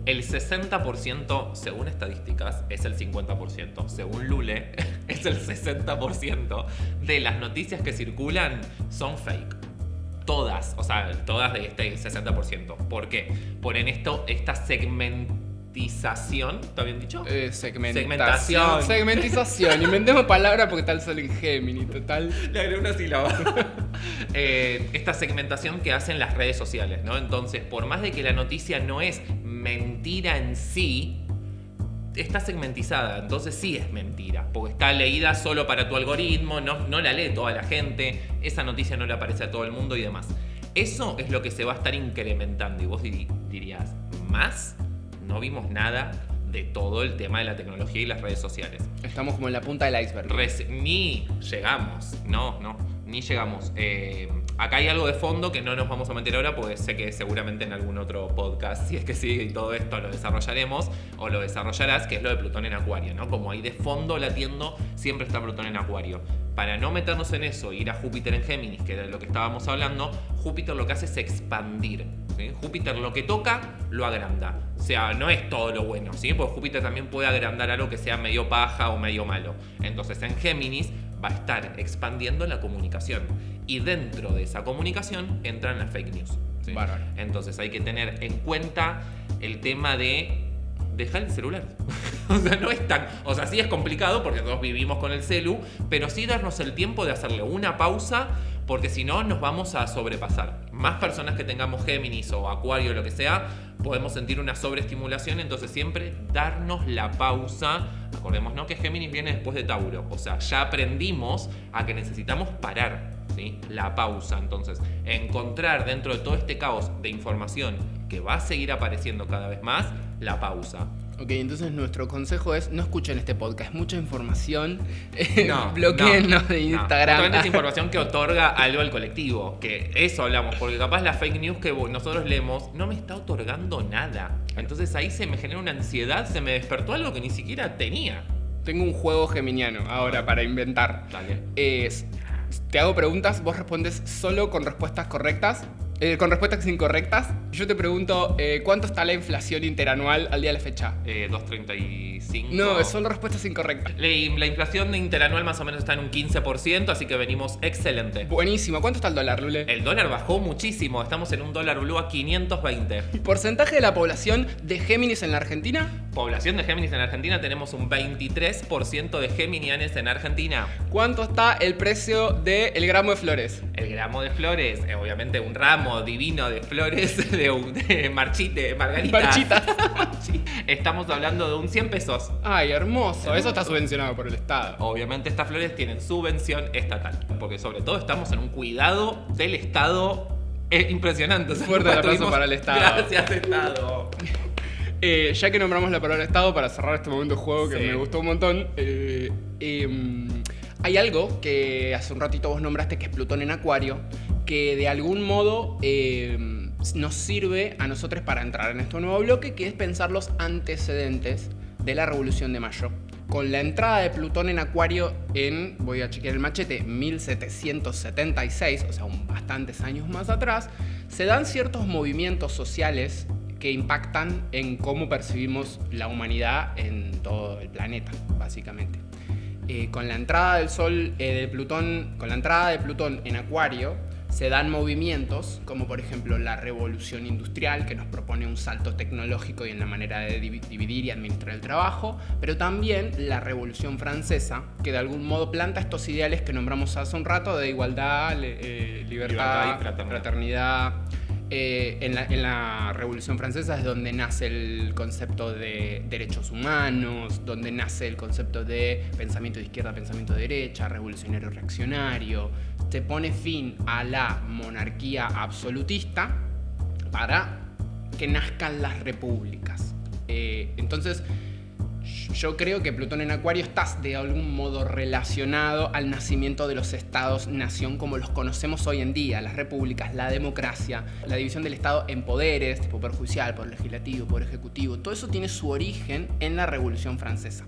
El 60%, según estadísticas, es el 50%. Según Lule, es el 60% de las noticias que circulan son fake. Todas, todas de este 60%. ¿Por qué? Por esta segmentización, ¿está bien dicho? Segmentación. Segmentización. Inventemos palabras porque está el sol en Géminis, total. Le agregué una sílaba. Esta segmentación que hacen las redes sociales, ¿no? Entonces, por más de que la noticia no es mentira en sí, está segmentizada, entonces sí es mentira, porque está leída solo para tu algoritmo, no la lee toda la gente, esa noticia no le aparece a todo el mundo y demás. Eso es lo que se va a estar incrementando y vos dirías, ¿más? No vimos nada de todo el tema de la tecnología y las redes sociales. Estamos como en la punta del iceberg. Ni llegamos, ni llegamos. Acá hay algo de fondo que no nos vamos a meter ahora porque sé que seguramente en algún otro podcast, si es que sigue y todo esto, lo desarrollaremos o lo desarrollarás, que es lo de Plutón en Acuario, ¿no? Como ahí de fondo latiendo siempre está Plutón en Acuario. Para no meternos en eso, ir a Júpiter en Géminis, que era de lo que estábamos hablando, Júpiter lo que hace es expandir, ¿sí? Júpiter lo que toca, lo agranda. O sea, no es todo lo bueno, ¿sí? Porque Júpiter también puede agrandar algo que sea medio paja o medio malo. Entonces en Géminis va a estar expandiendo la comunicación. Y dentro de esa comunicación entran las fake news, ¿sí? Entonces hay que tener en cuenta el tema de dejar el celular. No es tan... sí es complicado porque todos vivimos con el celu, pero sí darnos el tiempo de hacerle una pausa, porque si no nos vamos a sobrepasar. Más personas que tengamos Géminis o Acuario o lo que sea, podemos sentir una sobreestimulación, entonces siempre darnos la pausa. Acordémonos que Géminis viene después de Tauro, ya aprendimos a que necesitamos parar, ¿sí? La pausa. Entonces, encontrar dentro de todo este caos de información que va a seguir apareciendo cada vez más, la pausa. Ok, entonces nuestro consejo es no escuchen este podcast, es mucha información, No, bloqueennos de no. Instagram. Justamente es información que otorga algo al colectivo, que eso hablamos, porque capaz la fake news que nosotros leemos no me está otorgando nada. Entonces ahí se me genera una ansiedad, se me despertó algo que ni siquiera tenía. Tengo un juego geminiano ahora para inventar. Dale. Te hago preguntas, vos respondes solo con respuestas correctas. Con respuestas incorrectas, yo te pregunto, ¿cuánto está la inflación interanual al día de la fecha? 2.35. No, son respuestas incorrectas. La inflación interanual más o menos está en un 15%, así que venimos excelente. Buenísimo. ¿Cuánto está el dólar, Lule? El dólar bajó muchísimo, estamos en un dólar blue a 520. ¿Porcentaje de la población de Géminis en la Argentina? Población de Géminis en Argentina, tenemos un 23% de geminianes en Argentina. ¿Cuánto está el precio del gramo de flores? El gramo de flores, obviamente un ramo divino de flores de margaritas. Marchitas. Sí. Estamos hablando de un 100 pesos. Ay, hermoso. Eso está subvencionado por el Estado. Obviamente estas flores tienen subvención estatal, porque sobre todo estamos en un cuidado del Estado impresionante. Fuerte el aplauso para el Estado. Gracias, Estado. Ya que nombramos la palabra Estado, para cerrar este momento de juego que Sí. me gustó un montón, hay algo que hace un ratito vos nombraste que es Plutón en Acuario, que de algún modo nos sirve a nosotros para entrar en este nuevo bloque, que es pensar los antecedentes de la Revolución de Mayo. Con la entrada de Plutón en Acuario en, voy a chequear el machete, 1776, o sea, bastantes años más atrás, se dan ciertos movimientos sociales que impactan en cómo percibimos la humanidad en todo el planeta, básicamente. Con la entrada del Sol, con la entrada de Plutón en Acuario, se dan movimientos como por ejemplo la revolución industrial, que nos propone un salto tecnológico y en la manera de dividir y administrar el trabajo, pero también la revolución francesa, que de algún modo planta estos ideales que nombramos hace un rato de igualdad, libertad y fraternidad. En la Revolución Francesa es donde nace el concepto de derechos humanos, donde nace el concepto de pensamiento de izquierda, pensamiento de derecha, revolucionario reaccionario. Se pone fin a la monarquía absolutista para que nazcan las repúblicas. Entonces, yo creo que Plutón en Acuario está de algún modo relacionado al nacimiento de los estados-nación como los conocemos hoy en día, las repúblicas, la democracia, la división del Estado en poderes, tipo poder judicial, poder legislativo, poder ejecutivo. Todo eso tiene su origen en la Revolución Francesa.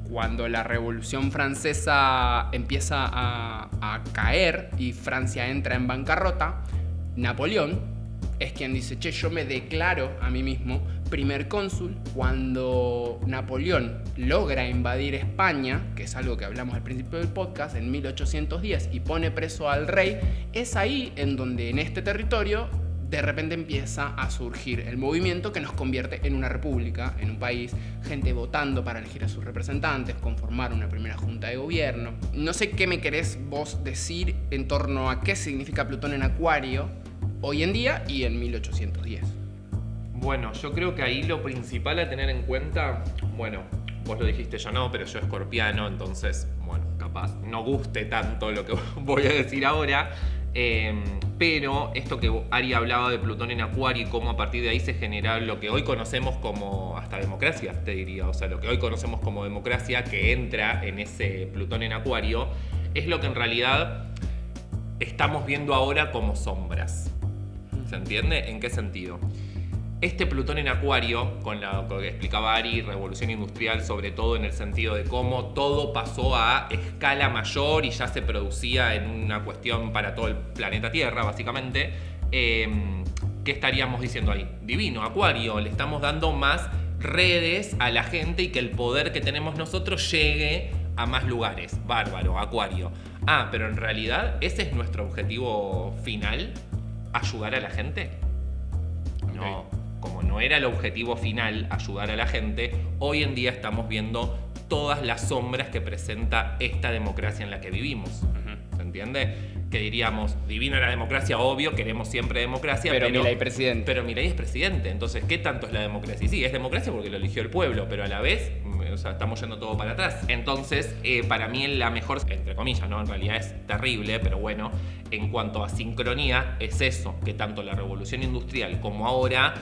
Cuando la Revolución Francesa empieza a caer y Francia entra en bancarrota, Napoleón es quien dice, che, yo me declaro a mí mismo primer cónsul. Cuando Napoleón logra invadir España, que es algo que hablamos al principio del podcast, en 1810, y pone preso al rey, es ahí en donde en este territorio de repente empieza a surgir el movimiento que nos convierte en una república, en un país, gente votando para elegir a sus representantes, conformar una primera junta de gobierno. No sé qué me querés vos decir en torno a qué significa Plutón en Acuario hoy en día y en 1810. Bueno, yo creo que ahí lo principal a tener en cuenta, bueno, vos lo dijiste, yo no, pero yo escorpiano, entonces, bueno, capaz no guste tanto lo que voy a decir ahora, pero esto que Ari hablaba de Plutón en Acuario y cómo a partir de ahí se genera lo que hoy conocemos como hasta democracia, te diría, o sea, lo que hoy conocemos como democracia que entra en ese Plutón en Acuario, es lo que en realidad estamos viendo ahora como sombras. ¿Se entiende? ¿En qué sentido? Este Plutón en Acuario, con lo que explicaba Ari, revolución industrial, sobre todo en el sentido de cómo todo pasó a escala mayor y ya se producía en una cuestión para todo el planeta Tierra, básicamente, ¿qué estaríamos diciendo ahí? Divino, Acuario, le estamos dando más redes a la gente y que el poder que tenemos nosotros llegue a más lugares. Bárbaro, Acuario. Ah, pero en realidad, ¿ese es nuestro objetivo final? ¿Ayudar a la gente? No. Ok. Como no era el objetivo final ayudar a la gente, hoy en día estamos viendo todas las sombras que presenta esta democracia en la que vivimos. ¿Se entiende? Que diríamos, divina la democracia, obvio, queremos siempre democracia, Pero Milei presidente. Pero Milei es presidente, entonces, ¿qué tanto es la democracia? Y sí, es democracia porque lo eligió el pueblo, pero a la vez, o sea, estamos yendo todo para atrás. Entonces, para mí la mejor, entre comillas, ¿no? En realidad es terrible, pero bueno, en cuanto a sincronía, es eso, que tanto la revolución industrial como ahora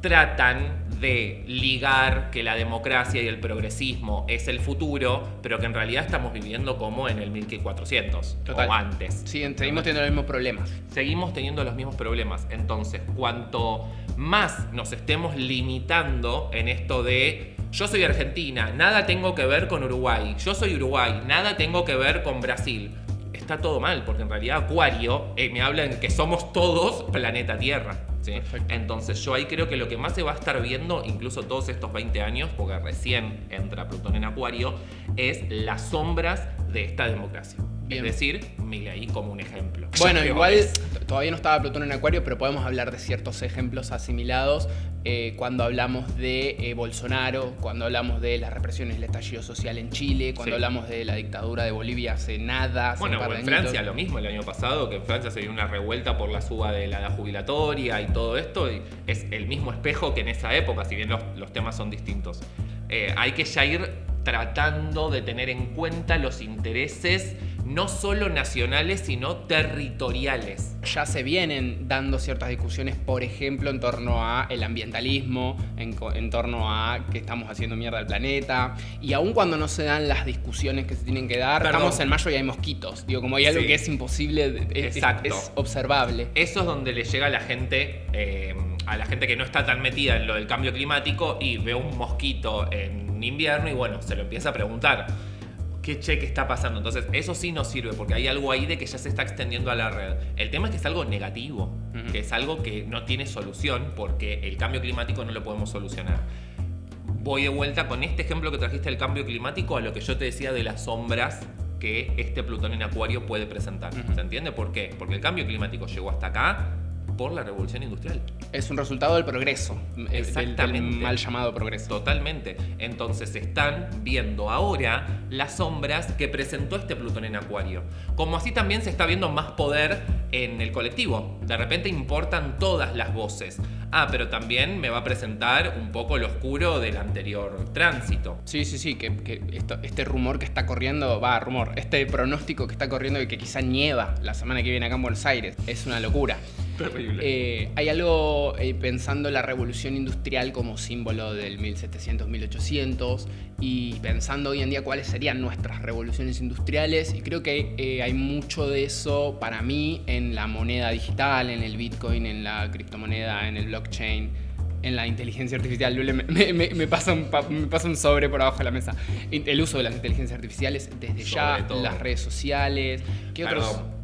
tratan de ligar que la democracia y el progresismo es el futuro, pero que en realidad estamos viviendo como en el 1400 Total. o antes. Sí, seguimos teniendo los mismos problemas. Seguimos teniendo los mismos problemas. Entonces, cuanto más nos estemos limitando en esto de yo soy Argentina, nada tengo que ver con Uruguay, yo soy Uruguay, nada tengo que ver con Brasil, está todo mal, porque en realidad Acuario me habla en que somos todos planeta Tierra. ¿Sí? Entonces yo ahí creo que lo que más se va a estar viendo, incluso todos estos 20 años, porque recién entra Plutón en Acuario, es las sombras de esta democracia. Bien. Es decir, Milei como un ejemplo. Bueno, Yo igual creo que todavía no estaba Plutón en Acuario, pero podemos hablar de ciertos ejemplos asimilados cuando hablamos de Bolsonaro, cuando hablamos de las represiones del estallido social en Chile, cuando Sí. hablamos de la dictadura de Bolivia hace nada. Hace Bueno, un par o de en añitos. Francia lo mismo el año pasado, que en Francia se dio una revuelta por la suba de la edad jubilatoria y todo esto, y es el mismo espejo que en esa época, si bien los temas son distintos. Hay que ya ir tratando de tener en cuenta los intereses no solo nacionales, sino territoriales. Ya se vienen dando ciertas discusiones, por ejemplo, en torno a el ambientalismo, en torno a que estamos haciendo mierda al planeta. Y aun cuando no se dan las discusiones que se tienen que dar, Perdón. estamos en mayo y hay mosquitos. Digo, como hay algo Sí. que es imposible, Exacto. es observable. Eso es donde le llega a la gente que no está tan metida en lo del cambio climático y ve un mosquito en invierno y bueno, se lo empieza a preguntar. ¿Qué está pasando? Entonces, eso sí nos sirve porque hay algo ahí de que ya se está extendiendo a la red. El tema es que es algo negativo, que es algo que no tiene solución porque el cambio climático no lo podemos solucionar. Voy de vuelta con este ejemplo que trajiste del cambio climático a lo que yo te decía de las sombras que este Plutón en Acuario puede presentar. ¿Se entiende por qué? Porque el cambio climático llegó hasta acá por la revolución industrial. Es un resultado del progreso, Exactamente. del mal llamado progreso. Totalmente. Entonces están viendo ahora las sombras que presentó este Plutón en Acuario. Como así también se está viendo más poder en el colectivo. De repente importan todas las voces. Pero también me va a presentar un poco lo oscuro del anterior tránsito. Sí, que este rumor que está corriendo, este pronóstico que está corriendo de que quizá nieva la semana que viene acá en Buenos Aires, es una locura. Terrible. Hay algo pensando la revolución industrial como símbolo del 1700, 1800 y pensando hoy en día cuáles serían nuestras revoluciones industriales, y creo que hay mucho de eso para mí en la moneda digital, en el Bitcoin, en la criptomoneda, en el blockchain, en la inteligencia artificial. Lule me pasa un sobre por abajo de la mesa. El uso de las inteligencias artificiales desde ya, todo. las redes sociales. ¿Qué otros? Perdón,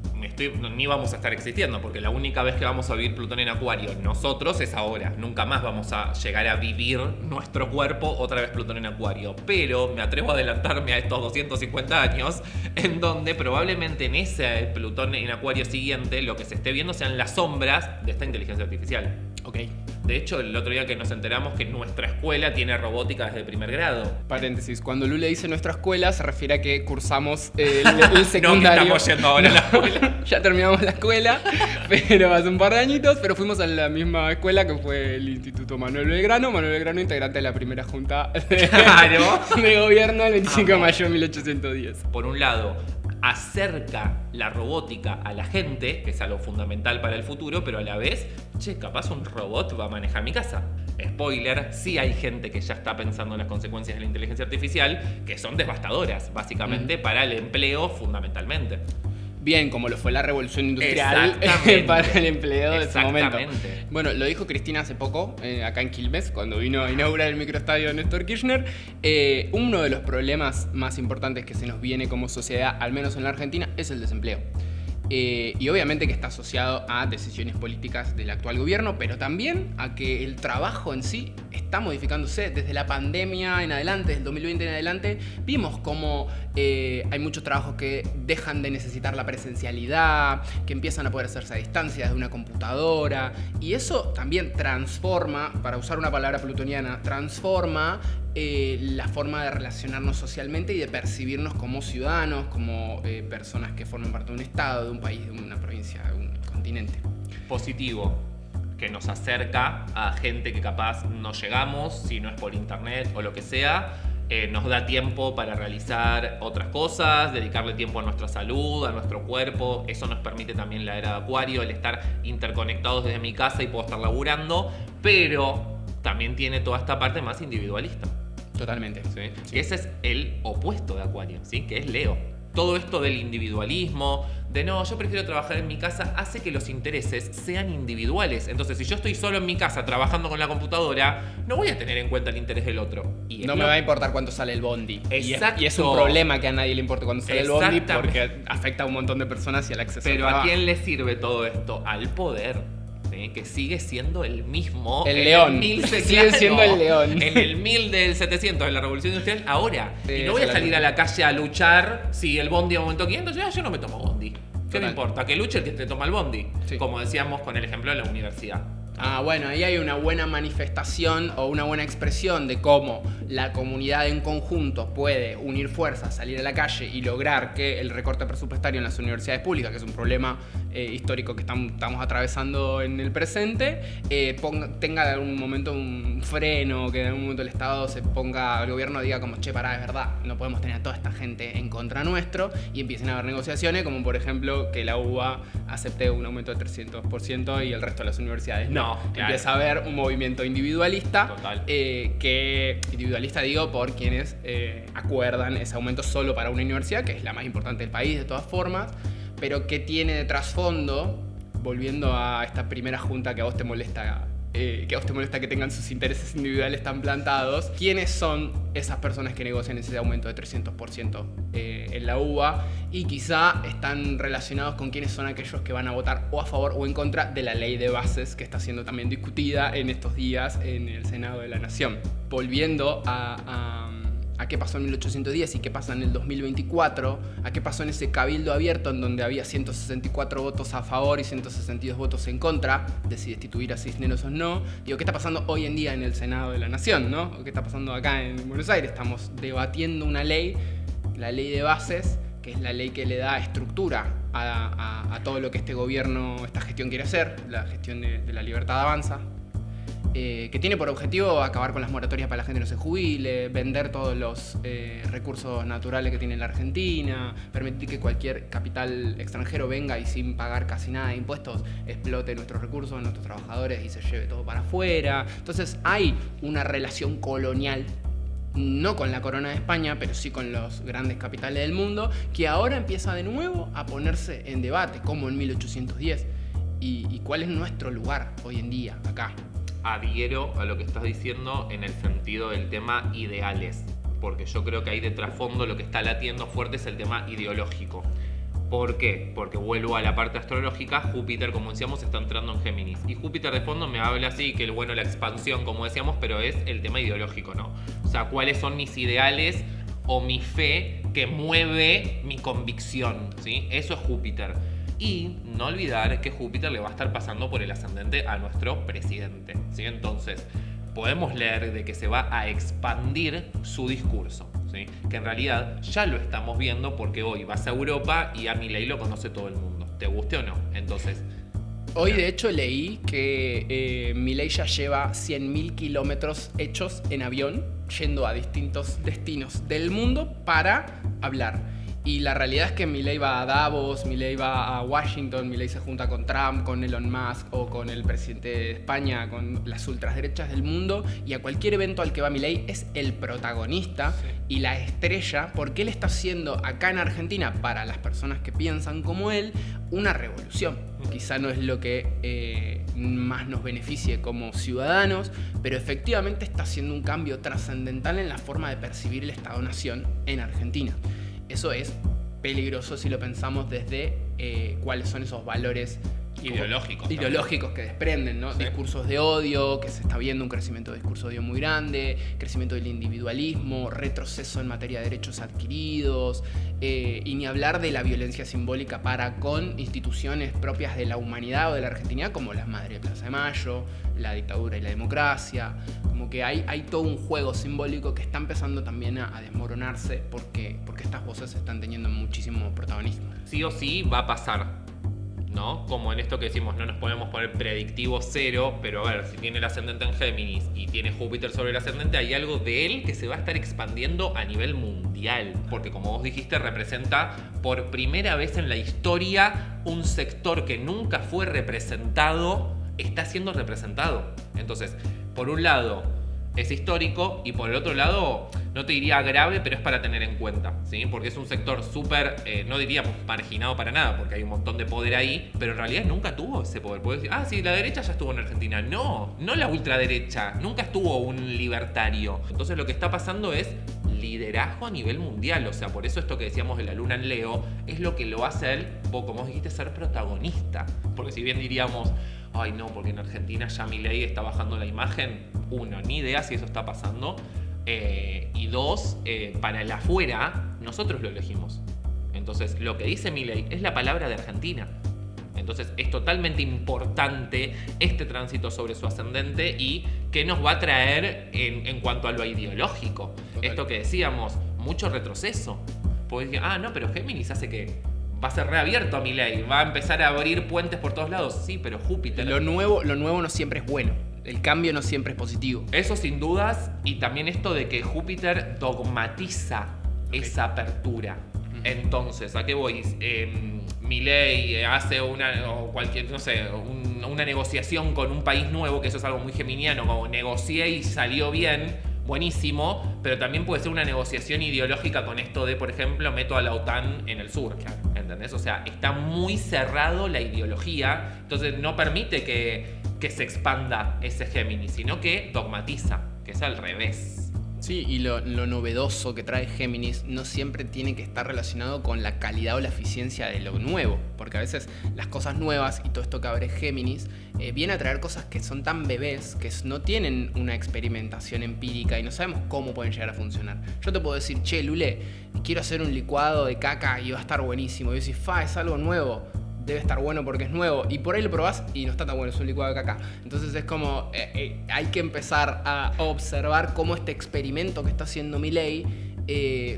ni vamos a estar existiendo, porque la única vez que vamos a vivir Plutón en Acuario nosotros es ahora. Nunca más vamos a llegar a vivir nuestro cuerpo otra vez Plutón en Acuario. Pero me atrevo a adelantarme a estos 250 años, en donde probablemente en ese Plutón en Acuario siguiente lo que se esté viendo sean las sombras de esta inteligencia artificial. Ok. De hecho, el otro día que nos enteramos que nuestra escuela tiene robótica desde primer grado. Paréntesis, cuando Lule dice nuestra escuela se refiere a que cursamos el No, que secundario. estamos yendo ahora a la escuela. Ya terminamos la escuela, pero hace un par de añitos, pero fuimos a la misma escuela que fue el Instituto Manuel Belgrano. Manuel Belgrano, integrante de la primera junta Claro. de gobierno el 25 de mayo de 1810. Por un lado, acerca la robótica a la gente, que es algo fundamental para el futuro, pero a la vez, capaz un robot va a manejar mi casa. Spoiler, sí hay gente que ya está pensando en las consecuencias de la inteligencia artificial, que son devastadoras, básicamente, para el empleo fundamentalmente. Bien, como lo fue la revolución industrial Exactamente. para el empleo de ese momento. Exactamente. Bueno, lo dijo Cristina hace poco, acá en Quilmes, cuando vino a inaugurar el microestadio de Néstor Kirchner. Uno de los problemas más importantes que se nos viene como sociedad, al menos en la Argentina, es el desempleo. Y obviamente que está asociado a decisiones políticas del actual gobierno, pero también a que el trabajo en sí está modificándose. Desde la pandemia en adelante, desde el 2020 en adelante, vimos cómo hay muchos trabajos que dejan de necesitar la presencialidad, que empiezan a poder hacerse a distancia desde una computadora, y eso también transforma, para usar una palabra plutoniana, transforma la forma de relacionarnos socialmente y de percibirnos como ciudadanos, como personas que forman parte de un estado, de un país, de una provincia, de un continente. Positivo, que nos acerca a gente que capaz no llegamos, si no es por internet o lo que sea. Nos da tiempo para realizar otras cosas, dedicarle tiempo a nuestra salud, a nuestro cuerpo. Eso nos permite también la era de Acuario, el estar interconectados desde mi casa y puedo estar laburando. Pero también tiene toda esta parte más individualista. Totalmente. ¿Sí? Sí. Ese es el opuesto de Acuario, ¿sí? Que es Leo. Todo esto del individualismo, de no, yo prefiero trabajar en mi casa, hace que los intereses sean individuales. Entonces, si yo estoy solo en mi casa trabajando con la computadora, no voy a tener en cuenta el interés del otro. Y No me va a importar cuánto sale el bondi. Exacto. Y es un problema que a nadie le importe cuánto sale el bondi Exactamente. porque afecta a un montón de personas y al acceso Pero al ¿a trabajo. quién le sirve todo esto? Al poder. ¿Sí? Que sigue siendo el mismo. El en león. El 1000, Sigue claro, siendo el león. En el 1000 del 700 de la Revolución Industrial, ahora. Sí, y no voy a esa salir la- a la calle a luchar si el bondi aumentó 500. Yo no me tomo bondi. ¿Qué Total. me importa? Que luche el que te toma el bondi. Sí. Como decíamos con el ejemplo de la universidad. Bueno, ahí hay una buena manifestación o una buena expresión de cómo la comunidad en conjunto puede unir fuerzas, salir a la calle y lograr que el recorte presupuestario en las universidades públicas, que es un problema histórico que estamos atravesando en el presente, tenga en algún momento un freno, que en algún momento el Estado el gobierno diga como, che, pará, es verdad, no podemos tener a toda esta gente en contra nuestro, y empiecen a haber negociaciones, como por ejemplo que la UBA acepte un aumento de 300% y el resto de las universidades no. Claro. Empieza a haber un movimiento individualista, Total. que individualista digo por quienes acuerdan ese aumento solo para una universidad, que es la más importante del país de todas formas, pero que tiene de trasfondo, volviendo a esta primera junta que a vos te molesta que tengan sus intereses individuales tan plantados, ¿quiénes son esas personas que negocian ese aumento de 300% en la UBA? Y quizá están relacionados con quiénes son aquellos que van a votar o a favor o en contra de la ley de bases que está siendo también discutida en estos días en el Senado de la Nación. Volviendo a qué pasó en 1810 y qué pasa en el 2024, a qué pasó en ese cabildo abierto en donde había 164 votos a favor y 162 votos en contra de si destituir a Cisneros o no. Digo, ¿qué está pasando hoy en día en el Senado de la Nación, no? ¿Qué está pasando acá en Buenos Aires? Estamos debatiendo una ley, la ley de bases, que es la ley que le da estructura a todo lo que este gobierno, esta gestión quiere hacer, la gestión de la libertad avanza. Que tiene por objetivo acabar con las moratorias para que la gente no se jubile, vender todos los recursos naturales que tiene la Argentina, permitir que cualquier capital extranjero venga y sin pagar casi nada de impuestos explote nuestros recursos, nuestros trabajadores y se lleve todo para afuera. Entonces hay una relación colonial, no con la corona de España, pero sí con los grandes capitales del mundo, que ahora empieza de nuevo a ponerse en debate, como en 1810. ¿Y cuál es nuestro lugar hoy en día acá? Adhiero a lo que estás diciendo en el sentido del tema ideales, porque yo creo que ahí de trasfondo lo que está latiendo fuerte es el tema ideológico. ¿Por qué? Porque vuelvo a la parte astrológica, Júpiter, como decíamos, está entrando en Géminis. Y Júpiter de fondo me habla así, que bueno, la expansión, como decíamos, pero es el tema ideológico, ¿no? O sea, ¿cuáles son mis ideales o mi fe que mueve mi convicción? ¿Sí? Eso es Júpiter. Y no olvidar que Júpiter le va a estar pasando por el ascendente a nuestro presidente, ¿sí? Entonces, podemos leer de que se va a expandir su discurso, ¿sí? Que en realidad ya lo estamos viendo porque hoy vas a Europa y a Milei lo conoce todo el mundo, te guste o no. Entonces, hoy de hecho leí que Milei ya lleva 100.000 kilómetros hechos en avión, yendo a distintos destinos del mundo para hablar. Y la realidad es que Milei va a Davos, Milei va a Washington, Milei se junta con Trump, con Elon Musk o con el presidente de España, con las ultraderechas del mundo, y a cualquier evento al que va Milei es el protagonista y la estrella, porque él está haciendo acá en Argentina, para las personas que piensan como él, una revolución. Quizá no es lo que más nos beneficie como ciudadanos, pero efectivamente está haciendo un cambio trascendental en la forma de percibir el Estado-Nación en Argentina. Eso es peligroso si lo pensamos desde cuáles son esos valores ideológicos que desprenden, ¿no? Sí. Discursos de odio, que se está viendo un crecimiento de discurso de odio muy grande, crecimiento del individualismo, retroceso en materia de derechos adquiridos, y ni hablar de la violencia simbólica para con instituciones propias de la humanidad o de la Argentina, como las Madres de Plaza de Mayo, la dictadura y la democracia. Como que hay todo un juego simbólico que está empezando también a desmoronarse porque estas voces están teniendo muchísimo protagonismo. sí o sí va a pasar, ¿no? Como en esto que decimos, no nos podemos poner predictivo cero, pero a ver, si tiene el ascendente en Géminis y tiene Júpiter sobre el ascendente, hay algo de él que se va a estar expandiendo a nivel mundial, porque como vos dijiste, representa por primera vez en la historia un sector que nunca fue representado, está siendo representado. Entonces, por un lado es histórico y por el otro lado no te diría grave, pero es para tener en cuenta, ¿sí? Porque es un sector súper, no diríamos marginado para nada, porque hay un montón de poder ahí, pero en realidad nunca tuvo ese poder. Puedes decir, sí, la derecha ya estuvo en Argentina. No la ultraderecha, nunca estuvo un libertario. Entonces lo que está pasando es liderazgo a nivel mundial, o sea, por eso esto que decíamos de la luna en Leo es lo que lo hace él, como vos dijiste, ser protagonista. Porque si bien diríamos, ay no, porque en Argentina ya Milei está bajando la imagen, uno, ni idea si eso está pasando, y dos, para el afuera, nosotros lo elegimos. Entonces, lo que dice Milei es la palabra de Argentina. Entonces, es totalmente importante este tránsito sobre su ascendente y qué nos va a traer en cuanto a lo ideológico. Total. Esto que decíamos, mucho retroceso. Porque decir, no, pero Géminis hace que va a ser reabierto a Milei, va a empezar a abrir puentes por todos lados. Sí, pero Júpiter... Lo nuevo no siempre es bueno. El cambio no siempre es positivo. Eso sin dudas, y también esto de que Júpiter dogmatiza esa apertura. Entonces, ¿a qué voy? Milei hace una negociación con un país nuevo, que eso es algo muy geminiano, como negocié y salió bien, buenísimo, pero también puede ser una negociación ideológica con esto de, por ejemplo, meto a la OTAN en el sur, ¿entendés? O sea, está muy cerrado la ideología, entonces no permite que se expanda ese Géminis, sino que dogmatiza, que es al revés. Sí, y lo novedoso que trae Géminis no siempre tiene que estar relacionado con la calidad o la eficiencia de lo nuevo, porque a veces las cosas nuevas y todo esto que abre Géminis viene a traer cosas que son tan bebés que no tienen una experimentación empírica y no sabemos cómo pueden llegar a funcionar. Yo te puedo decir, che, Lule, quiero hacer un licuado de caca y va a estar buenísimo. Y yo decís, es algo nuevo. Debe estar bueno porque es nuevo, y por ahí lo probás y no está tan bueno, es un licuado de caca. Entonces es como, hay que empezar a observar cómo este experimento que está haciendo Milei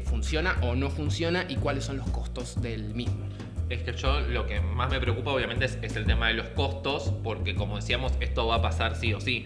funciona o no funciona y cuáles son los costos del mismo. Es que yo lo que más me preocupa obviamente es el tema de los costos, porque como decíamos, esto va a pasar sí o sí.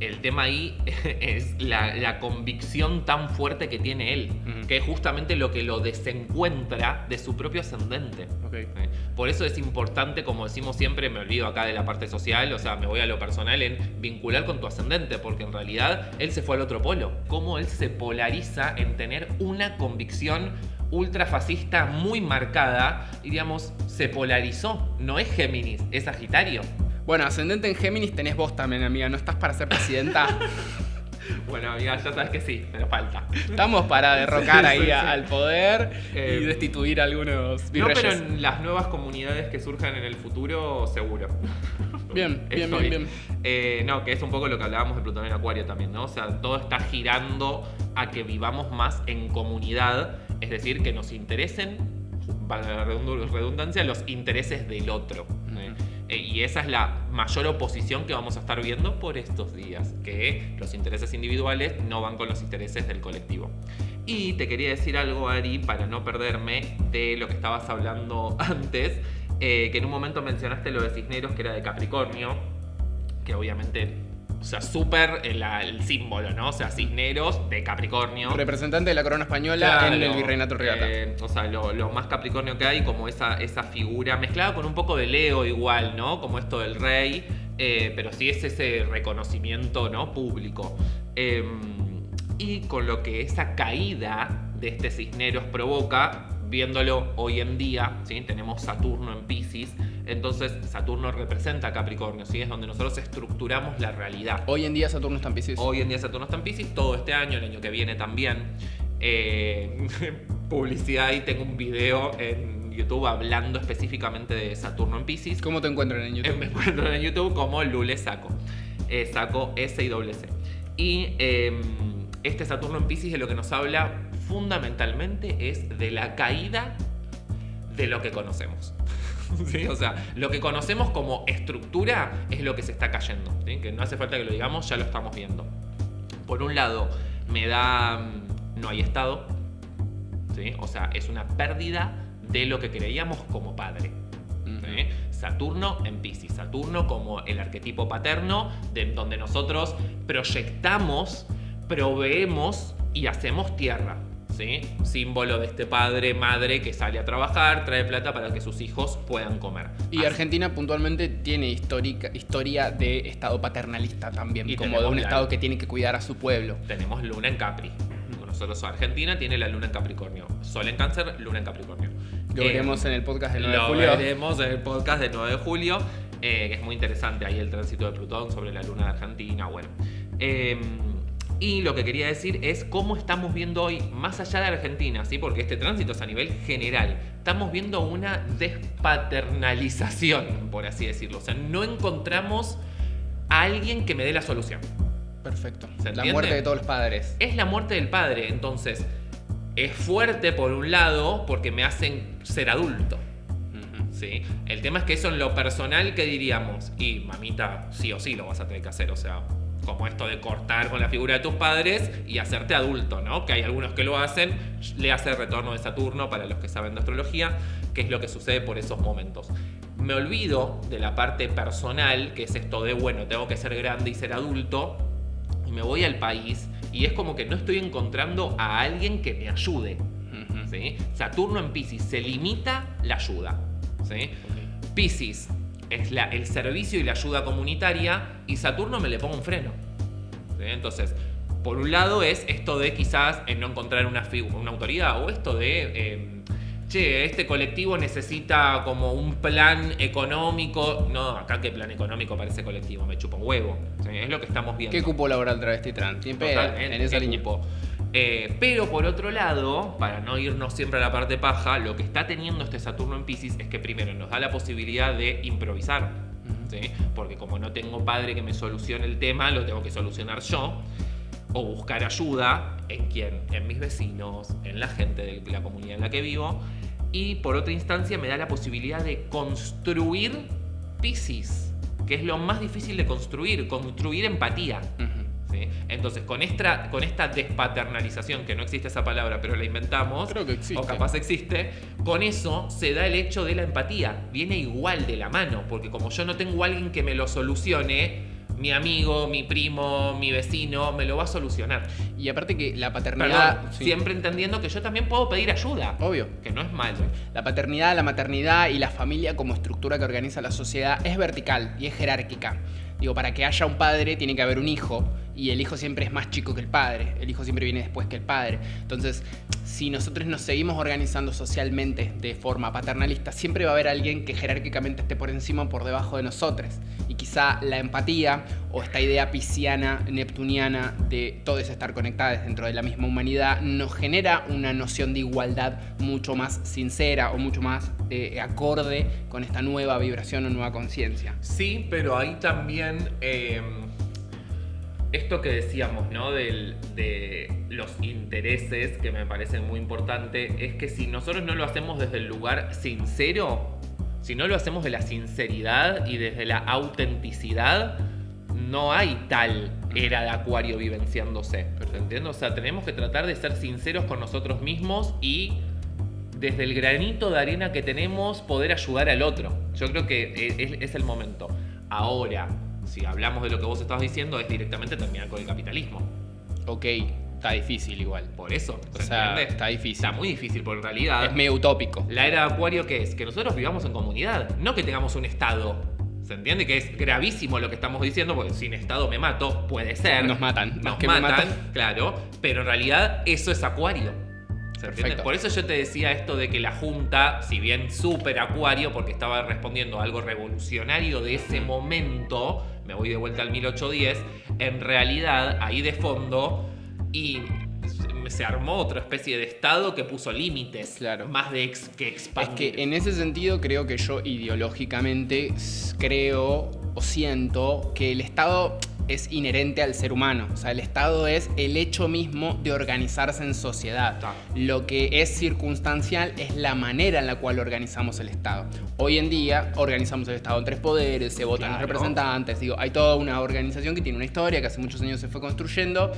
El tema ahí es la convicción tan fuerte que tiene él, que es justamente lo que lo desencuentra de su propio ascendente. Okay. Por eso es importante, como decimos siempre, me olvido acá de la parte social, o sea, me voy a lo personal en vincular con tu ascendente, porque en realidad él se fue al otro polo. Cómo él se polariza en tener una convicción ultrafascista muy marcada, y digamos, se polarizó. No es Géminis, es Sagitario. Bueno, ascendente en Géminis tenés vos también, amiga. ¿No estás para ser presidenta? Bueno, amiga, ya sabes que sí, pero falta. Estamos para derrocar ahí al poder y destituir a algunos virreyes. No, pero en las nuevas comunidades que surjan en el futuro, seguro. Bien. No, que es un poco lo que hablábamos de Plutón en Acuario también, ¿no? O sea, todo está girando a que vivamos más en comunidad, es decir, que nos interesen, valga la redundancia, los intereses del otro. Y esa es la mayor oposición que vamos a estar viendo por estos días, que los intereses individuales no van con los intereses del colectivo. Y te quería decir algo, Ari, para no perderme de lo que estabas hablando antes, que en un momento mencionaste lo de Cisneros, que era de Capricornio, que obviamente, o sea, súper el símbolo, ¿no? O sea, Cisneros de Capricornio. Representante de la corona española, claro, en el Virreinato Regata. O sea, lo más Capricornio que hay, como esa figura mezclada con un poco de Leo igual, ¿no? Como esto del rey, pero sí es ese reconocimiento, ¿no? Público. Y con lo que esa caída de este Cisneros provoca, viéndolo hoy en día, ¿sí? Tenemos Saturno en Piscis. Entonces Saturno representa a Capricornio, ¿sí? Es donde nosotros estructuramos la realidad. Hoy en día Saturno está en Piscis. Hoy en día Saturno está en Piscis, todo este año, el año que viene también. Publicidad, y tengo un video en YouTube hablando específicamente de Saturno en Piscis. ¿Cómo te encuentran en YouTube? Me encuentran en YouTube como Lule Saco. Saco S-I-C. Y este Saturno en Piscis de lo que nos habla fundamentalmente es de la caída de lo que conocemos. ¿Sí? O sea, lo que conocemos como estructura es lo que se está cayendo, ¿sí? Que no hace falta que lo digamos, ya lo estamos viendo. Por un lado, me da... no hay Estado, ¿sí? O sea, es una pérdida de lo que creíamos como padre. ¿Sí? Saturno en Piscis, Saturno como el arquetipo paterno, donde nosotros proyectamos, proveemos y hacemos tierra. ¿sí? Símbolo de este padre, madre que sale a trabajar, trae plata para que sus hijos puedan comer. Y Argentina puntualmente tiene historia de estado paternalista también, Y como de un estado que tiene que cuidar a su pueblo. Tenemos luna en Capri. Nosotros, Argentina tiene la luna en Capricornio. Sol en Cáncer, luna en Capricornio. Lo veremos en el podcast del 9 de julio. Lo veremos en el podcast del 9 de julio, que es muy interesante ahí el tránsito de Plutón sobre la luna de Argentina. Bueno. Y lo que quería decir es cómo estamos viendo hoy, más allá de Argentina, ¿sí? Porque este tránsito es a nivel general. Estamos viendo una despaternalización, por así decirlo. O sea, no encontramos a alguien que me dé la solución. Perfecto. ¿Se entiende? La muerte de todos los padres. Es la muerte del padre, entonces es fuerte por un lado porque me hacen ser adulto. ¿Sí? El tema es que eso en lo personal, ¿qué diríamos? Y mamita, sí o sí lo vas a tener que hacer, o sea, como esto de cortar con la figura de tus padres y hacerte adulto, ¿no? Que hay algunos que lo hacen, le hace retorno de Saturno para los que saben de astrología, que es lo que sucede por esos momentos. Me olvido de la parte personal, que es esto de, bueno, tengo que ser grande y ser adulto, y me voy al país y es como que no estoy encontrando a alguien que me ayude. ¿Sí? Saturno en Piscis se limita la ayuda. ¿Sí? Piscis es el servicio y la ayuda comunitaria y Saturno me le pongo un freno. ¿Sí? Entonces, por un lado es esto de quizás no encontrar una autoridad o esto de... che, este colectivo necesita como un plan económico. No, acá qué plan económico para ese colectivo, me chupa un huevo. ¿Sí? Es lo que estamos viendo. ¿Qué cupo laboral travesti trans? Siempre en esa línea. Pero por otro lado, para no irnos siempre a la parte paja, lo que está teniendo este Saturno en Piscis es que primero nos da la posibilidad de improvisar. ¿Sí? Porque como no tengo padre que me solucione el tema, lo tengo que solucionar yo. O buscar ayuda en quién, en mis vecinos, en la gente de la comunidad en la que vivo. Y por otra instancia me da la posibilidad de construir Piscis, que es lo más difícil de construir empatía. ¿Sí? Entonces con esta despaternalización, que no existe esa palabra pero la inventamos, creo que existe, o capaz existe, con eso se da el hecho de la empatía, viene igual de la mano, porque como yo no tengo a alguien que me lo solucione, mi amigo, mi primo, mi vecino me lo va a solucionar. Y aparte que la paternidad... Perdón, siempre entendiendo que yo también puedo pedir ayuda. Obvio. Que no es malo. La paternidad, la maternidad y la familia como estructura que organiza la sociedad es vertical y es jerárquica. Digo, para que haya un padre tiene que haber un hijo y el hijo siempre es más chico que el padre. El hijo siempre viene después que el padre. Entonces, si nosotros nos seguimos organizando socialmente de forma paternalista, siempre va a haber alguien que jerárquicamente esté por encima o por debajo de nosotros. Y quizá la empatía o esta idea pisciana, neptuniana de todos estar conectados dentro de la misma humanidad nos genera una noción de igualdad mucho más sincera o mucho más acorde con esta nueva vibración o nueva conciencia. Sí, pero ahí también esto que decíamos, ¿no? De los intereses, que me parece muy importante, es que si nosotros no lo hacemos desde el lugar sincero, si no lo hacemos de la sinceridad y desde la autenticidad, no hay tal era de Acuario vivenciándose. ¿Entiendes? O sea, tenemos que tratar de ser sinceros con nosotros mismos y desde el granito de arena que tenemos poder ayudar al otro. Yo creo que es el momento. Ahora, si hablamos de lo que vos estabas diciendo, es directamente terminar con el capitalismo. Ok, está difícil igual. Por eso, o sea, está difícil. Está muy difícil, porque en realidad... es medio utópico. La era de Acuario, ¿qué es? Que nosotros vivamos en comunidad, no que tengamos un Estado. ¿Se entiende? Que es gravísimo lo que estamos diciendo, porque sin Estado me mato, puede ser. Nos matan. Nos matan, claro. Pero en realidad eso es Acuario. Perfecto. Por eso yo te decía esto de que la Junta, si bien súper Acuario, porque estaba respondiendo a algo revolucionario de ese momento, me voy de vuelta al 1810, en realidad ahí de fondo y se armó otra especie de Estado que puso límites, claro, más de que expandir. Es que en ese sentido creo que yo ideológicamente creo o siento que el Estado es inherente al ser humano. O sea, el Estado es el hecho mismo de organizarse en sociedad. Lo que es circunstancial es la manera en la cual organizamos el Estado. Hoy en día organizamos el Estado en 3 poderes, se votan los representantes. Digo, hay toda una organización que tiene una historia que hace muchos años se fue construyendo.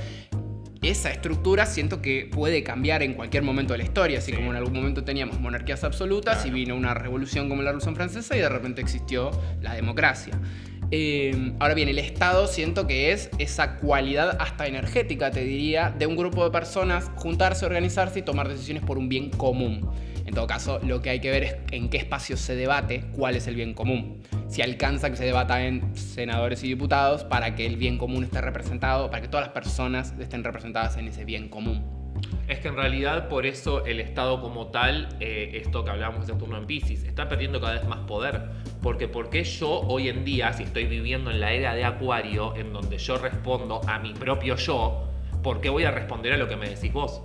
Esa estructura siento que puede cambiar en cualquier momento de la historia, así como en algún momento teníamos monarquías absolutas y vino una revolución como la Revolución Francesa y de repente existió la democracia. Ahora bien, el Estado siento que es esa cualidad hasta energética, te diría, de un grupo de personas juntarse, organizarse y tomar decisiones por un bien común. En todo caso, lo que hay que ver es en qué espacio se debate cuál es el bien común. Si alcanza que se debata en senadores y diputados para que el bien común esté representado, para que todas las personas estén representadas en ese bien común. Es que en realidad por eso el Estado como tal, esto que hablábamos de Saturno en Piscis, está perdiendo cada vez más poder. Porque ¿por qué yo hoy en día, si estoy viviendo en la era de Acuario, en donde yo respondo a mi propio yo, ¿por qué voy a responder a lo que me decís vos?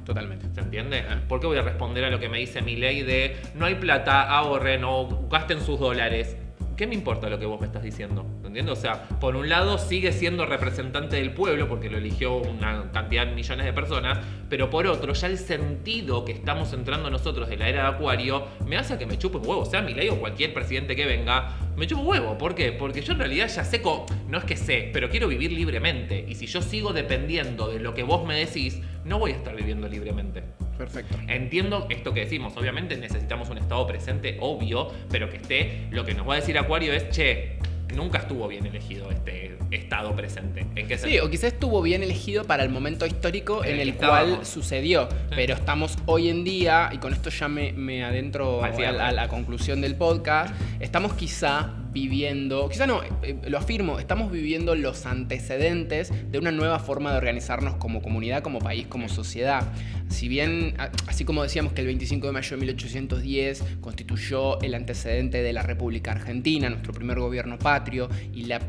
Totalmente. ¿Se entiende? ¿Por qué voy a responder a lo que me dice mi ley de no hay plata, ahorren o gasten sus dólares? ¿Qué me importa lo que vos me estás diciendo? ¿Entiendes? O sea, por un lado sigue siendo representante del pueblo porque lo eligió una cantidad de millones de personas, pero por otro, ya el sentido que estamos entrando nosotros de la era de Acuario me hace que me chupe un huevo. Sea Milei o cualquier presidente que venga, me chupe un huevo. ¿Por qué? Porque yo en realidad ya sé, no es que sé, pero quiero vivir libremente. Y si yo sigo dependiendo de lo que vos me decís, no voy a estar viviendo libremente. Perfecto. Entiendo esto que decimos, obviamente necesitamos un estado presente, obvio, pero que esté, lo que nos va a decir Acuario es, che, nunca estuvo bien elegido este estado presente. ¿En qué sentido? Sí, o quizás estuvo bien elegido para el momento histórico en el estábamos. cual sucedió, Sí. Pero estamos hoy en día, y con esto ya me adentro a la conclusión del podcast, estamos quizá viviendo, quizá no, lo afirmo, estamos viviendo los antecedentes de una nueva forma de organizarnos como comunidad, como país, como sociedad. Si bien, así como decíamos que el 25 de mayo de 1810 constituyó el antecedente de la República Argentina, nuestro primer gobierno patrio, y el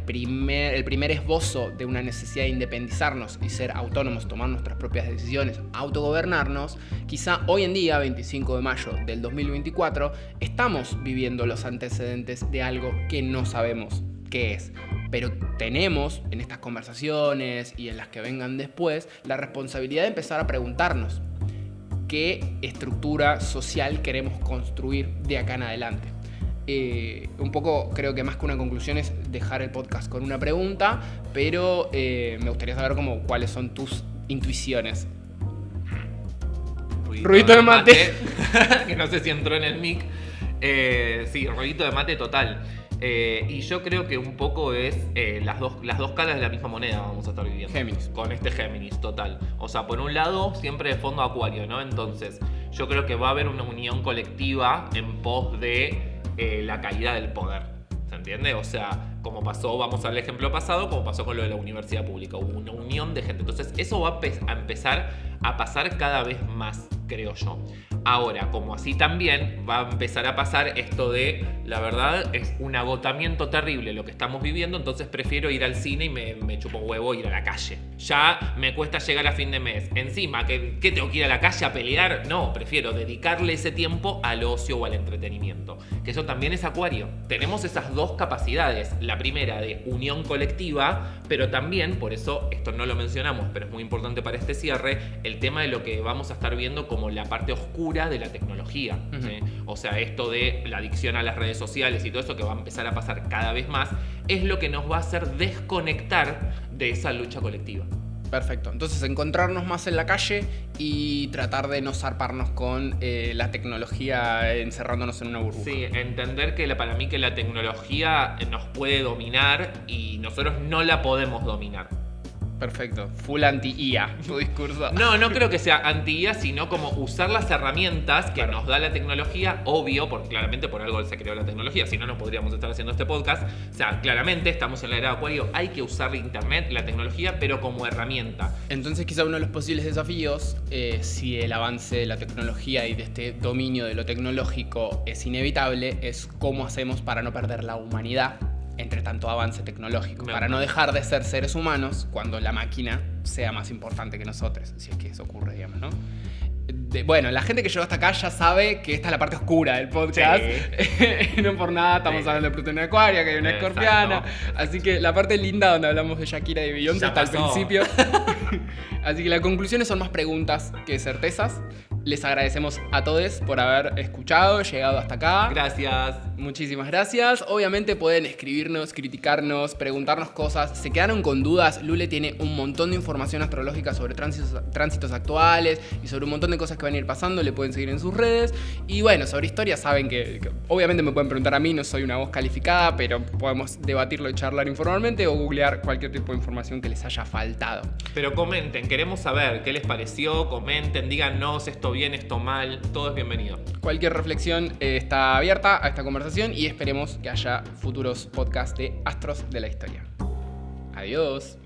primer esbozo de una necesidad de independizarnos y ser autónomos, tomar nuestras propias decisiones, autogobernarnos, quizá hoy en día, 25 de mayo del 2024, estamos viviendo los antecedentes de algo que no sabemos qué es. Pero tenemos en estas conversaciones y en las que vengan después la responsabilidad de empezar a preguntarnos qué estructura social queremos construir de acá en adelante. Un poco creo que más que una conclusión es dejar el podcast con una pregunta, pero me gustaría saber cuáles son tus intuiciones. Ruidito de mate. Que no sé si entró en el mic. Sí, ruidito de mate total. Y yo creo que un poco es las dos caras de la misma moneda vamos a estar viviendo. Géminis. Con este Géminis, total. O sea, por un lado, siempre de fondo Acuario, ¿no? Entonces, yo creo que va a haber una unión colectiva en pos de la caída del poder. ¿Se entiende? O sea, como pasó, vamos al ejemplo pasado, como pasó con lo de la universidad pública. Hubo una unión de gente. Entonces, eso va a empezar a pasar cada vez más, creo yo. Ahora, como así también va a empezar a pasar esto de, la verdad, es un agotamiento terrible lo que estamos viviendo, entonces prefiero ir al cine y me chupo un huevo ir a la calle. Ya me cuesta llegar a fin de mes. Encima, ¿qué tengo que ir a la calle a pelear? No, prefiero dedicarle ese tiempo al ocio o al entretenimiento. Que eso también es Acuario. Tenemos esas dos capacidades. La primera de unión colectiva, pero también, por eso esto no lo mencionamos, pero es muy importante para este cierre, el tema de lo que vamos a estar viendo como la parte oscura de la tecnología. Uh-huh. ¿Sí? O sea, esto de la adicción a las redes sociales y todo eso que va a empezar a pasar cada vez más, es lo que nos va a hacer desconectar de esa lucha colectiva. Perfecto. Entonces, encontrarnos más en la calle y tratar de no zarparnos con la tecnología encerrándonos en una burbuja. Sí, entender que para mí que la tecnología nos puede dominar y nosotros no la podemos dominar. Perfecto. Full anti-IA, tu discurso. No creo que sea anti-IA, sino como usar las herramientas que nos da la tecnología, obvio, porque claramente por algo se creó la tecnología, si no, no podríamos estar haciendo este podcast. O sea, claramente estamos en la era de Acuario, hay que usar internet, la tecnología, pero como herramienta. Entonces, quizá uno de los posibles desafíos, si el avance de la tecnología y de este dominio de lo tecnológico es inevitable, es cómo hacemos para no perder la humanidad entre tanto avance tecnológico, para no dejar de ser seres humanos cuando la máquina sea más importante que nosotros, si es que eso ocurre, digamos, ¿no? Bueno, la gente que llegó hasta acá ya sabe que esta es la parte oscura del podcast. Sí. No por nada estamos hablando de Plutón en Acuario, que hay una escorpiana. Así que la parte linda donde hablamos de Shakira y de Beyoncé está al principio. Así que las conclusiones son más preguntas que certezas. Les agradecemos a todos por haber escuchado, llegado hasta acá. Gracias. Muchísimas gracias. Obviamente pueden escribirnos, criticarnos, preguntarnos cosas. ¿Se quedaron con dudas? Lule tiene un montón de información astrológica sobre tránsitos actuales y sobre un montón de cosas que van a ir pasando. Le pueden seguir en sus redes. Y bueno, sobre historia saben que obviamente me pueden preguntar a mí, no soy una voz calificada, pero podemos debatirlo y charlar informalmente o googlear cualquier tipo de información que les haya faltado. Pero comenten, queremos saber qué les pareció, comenten, díganos esto bien, esto mal, todo es bienvenido. Cualquier reflexión está abierta a esta conversación y esperemos que haya futuros podcasts de Astros de la Historia. Adiós.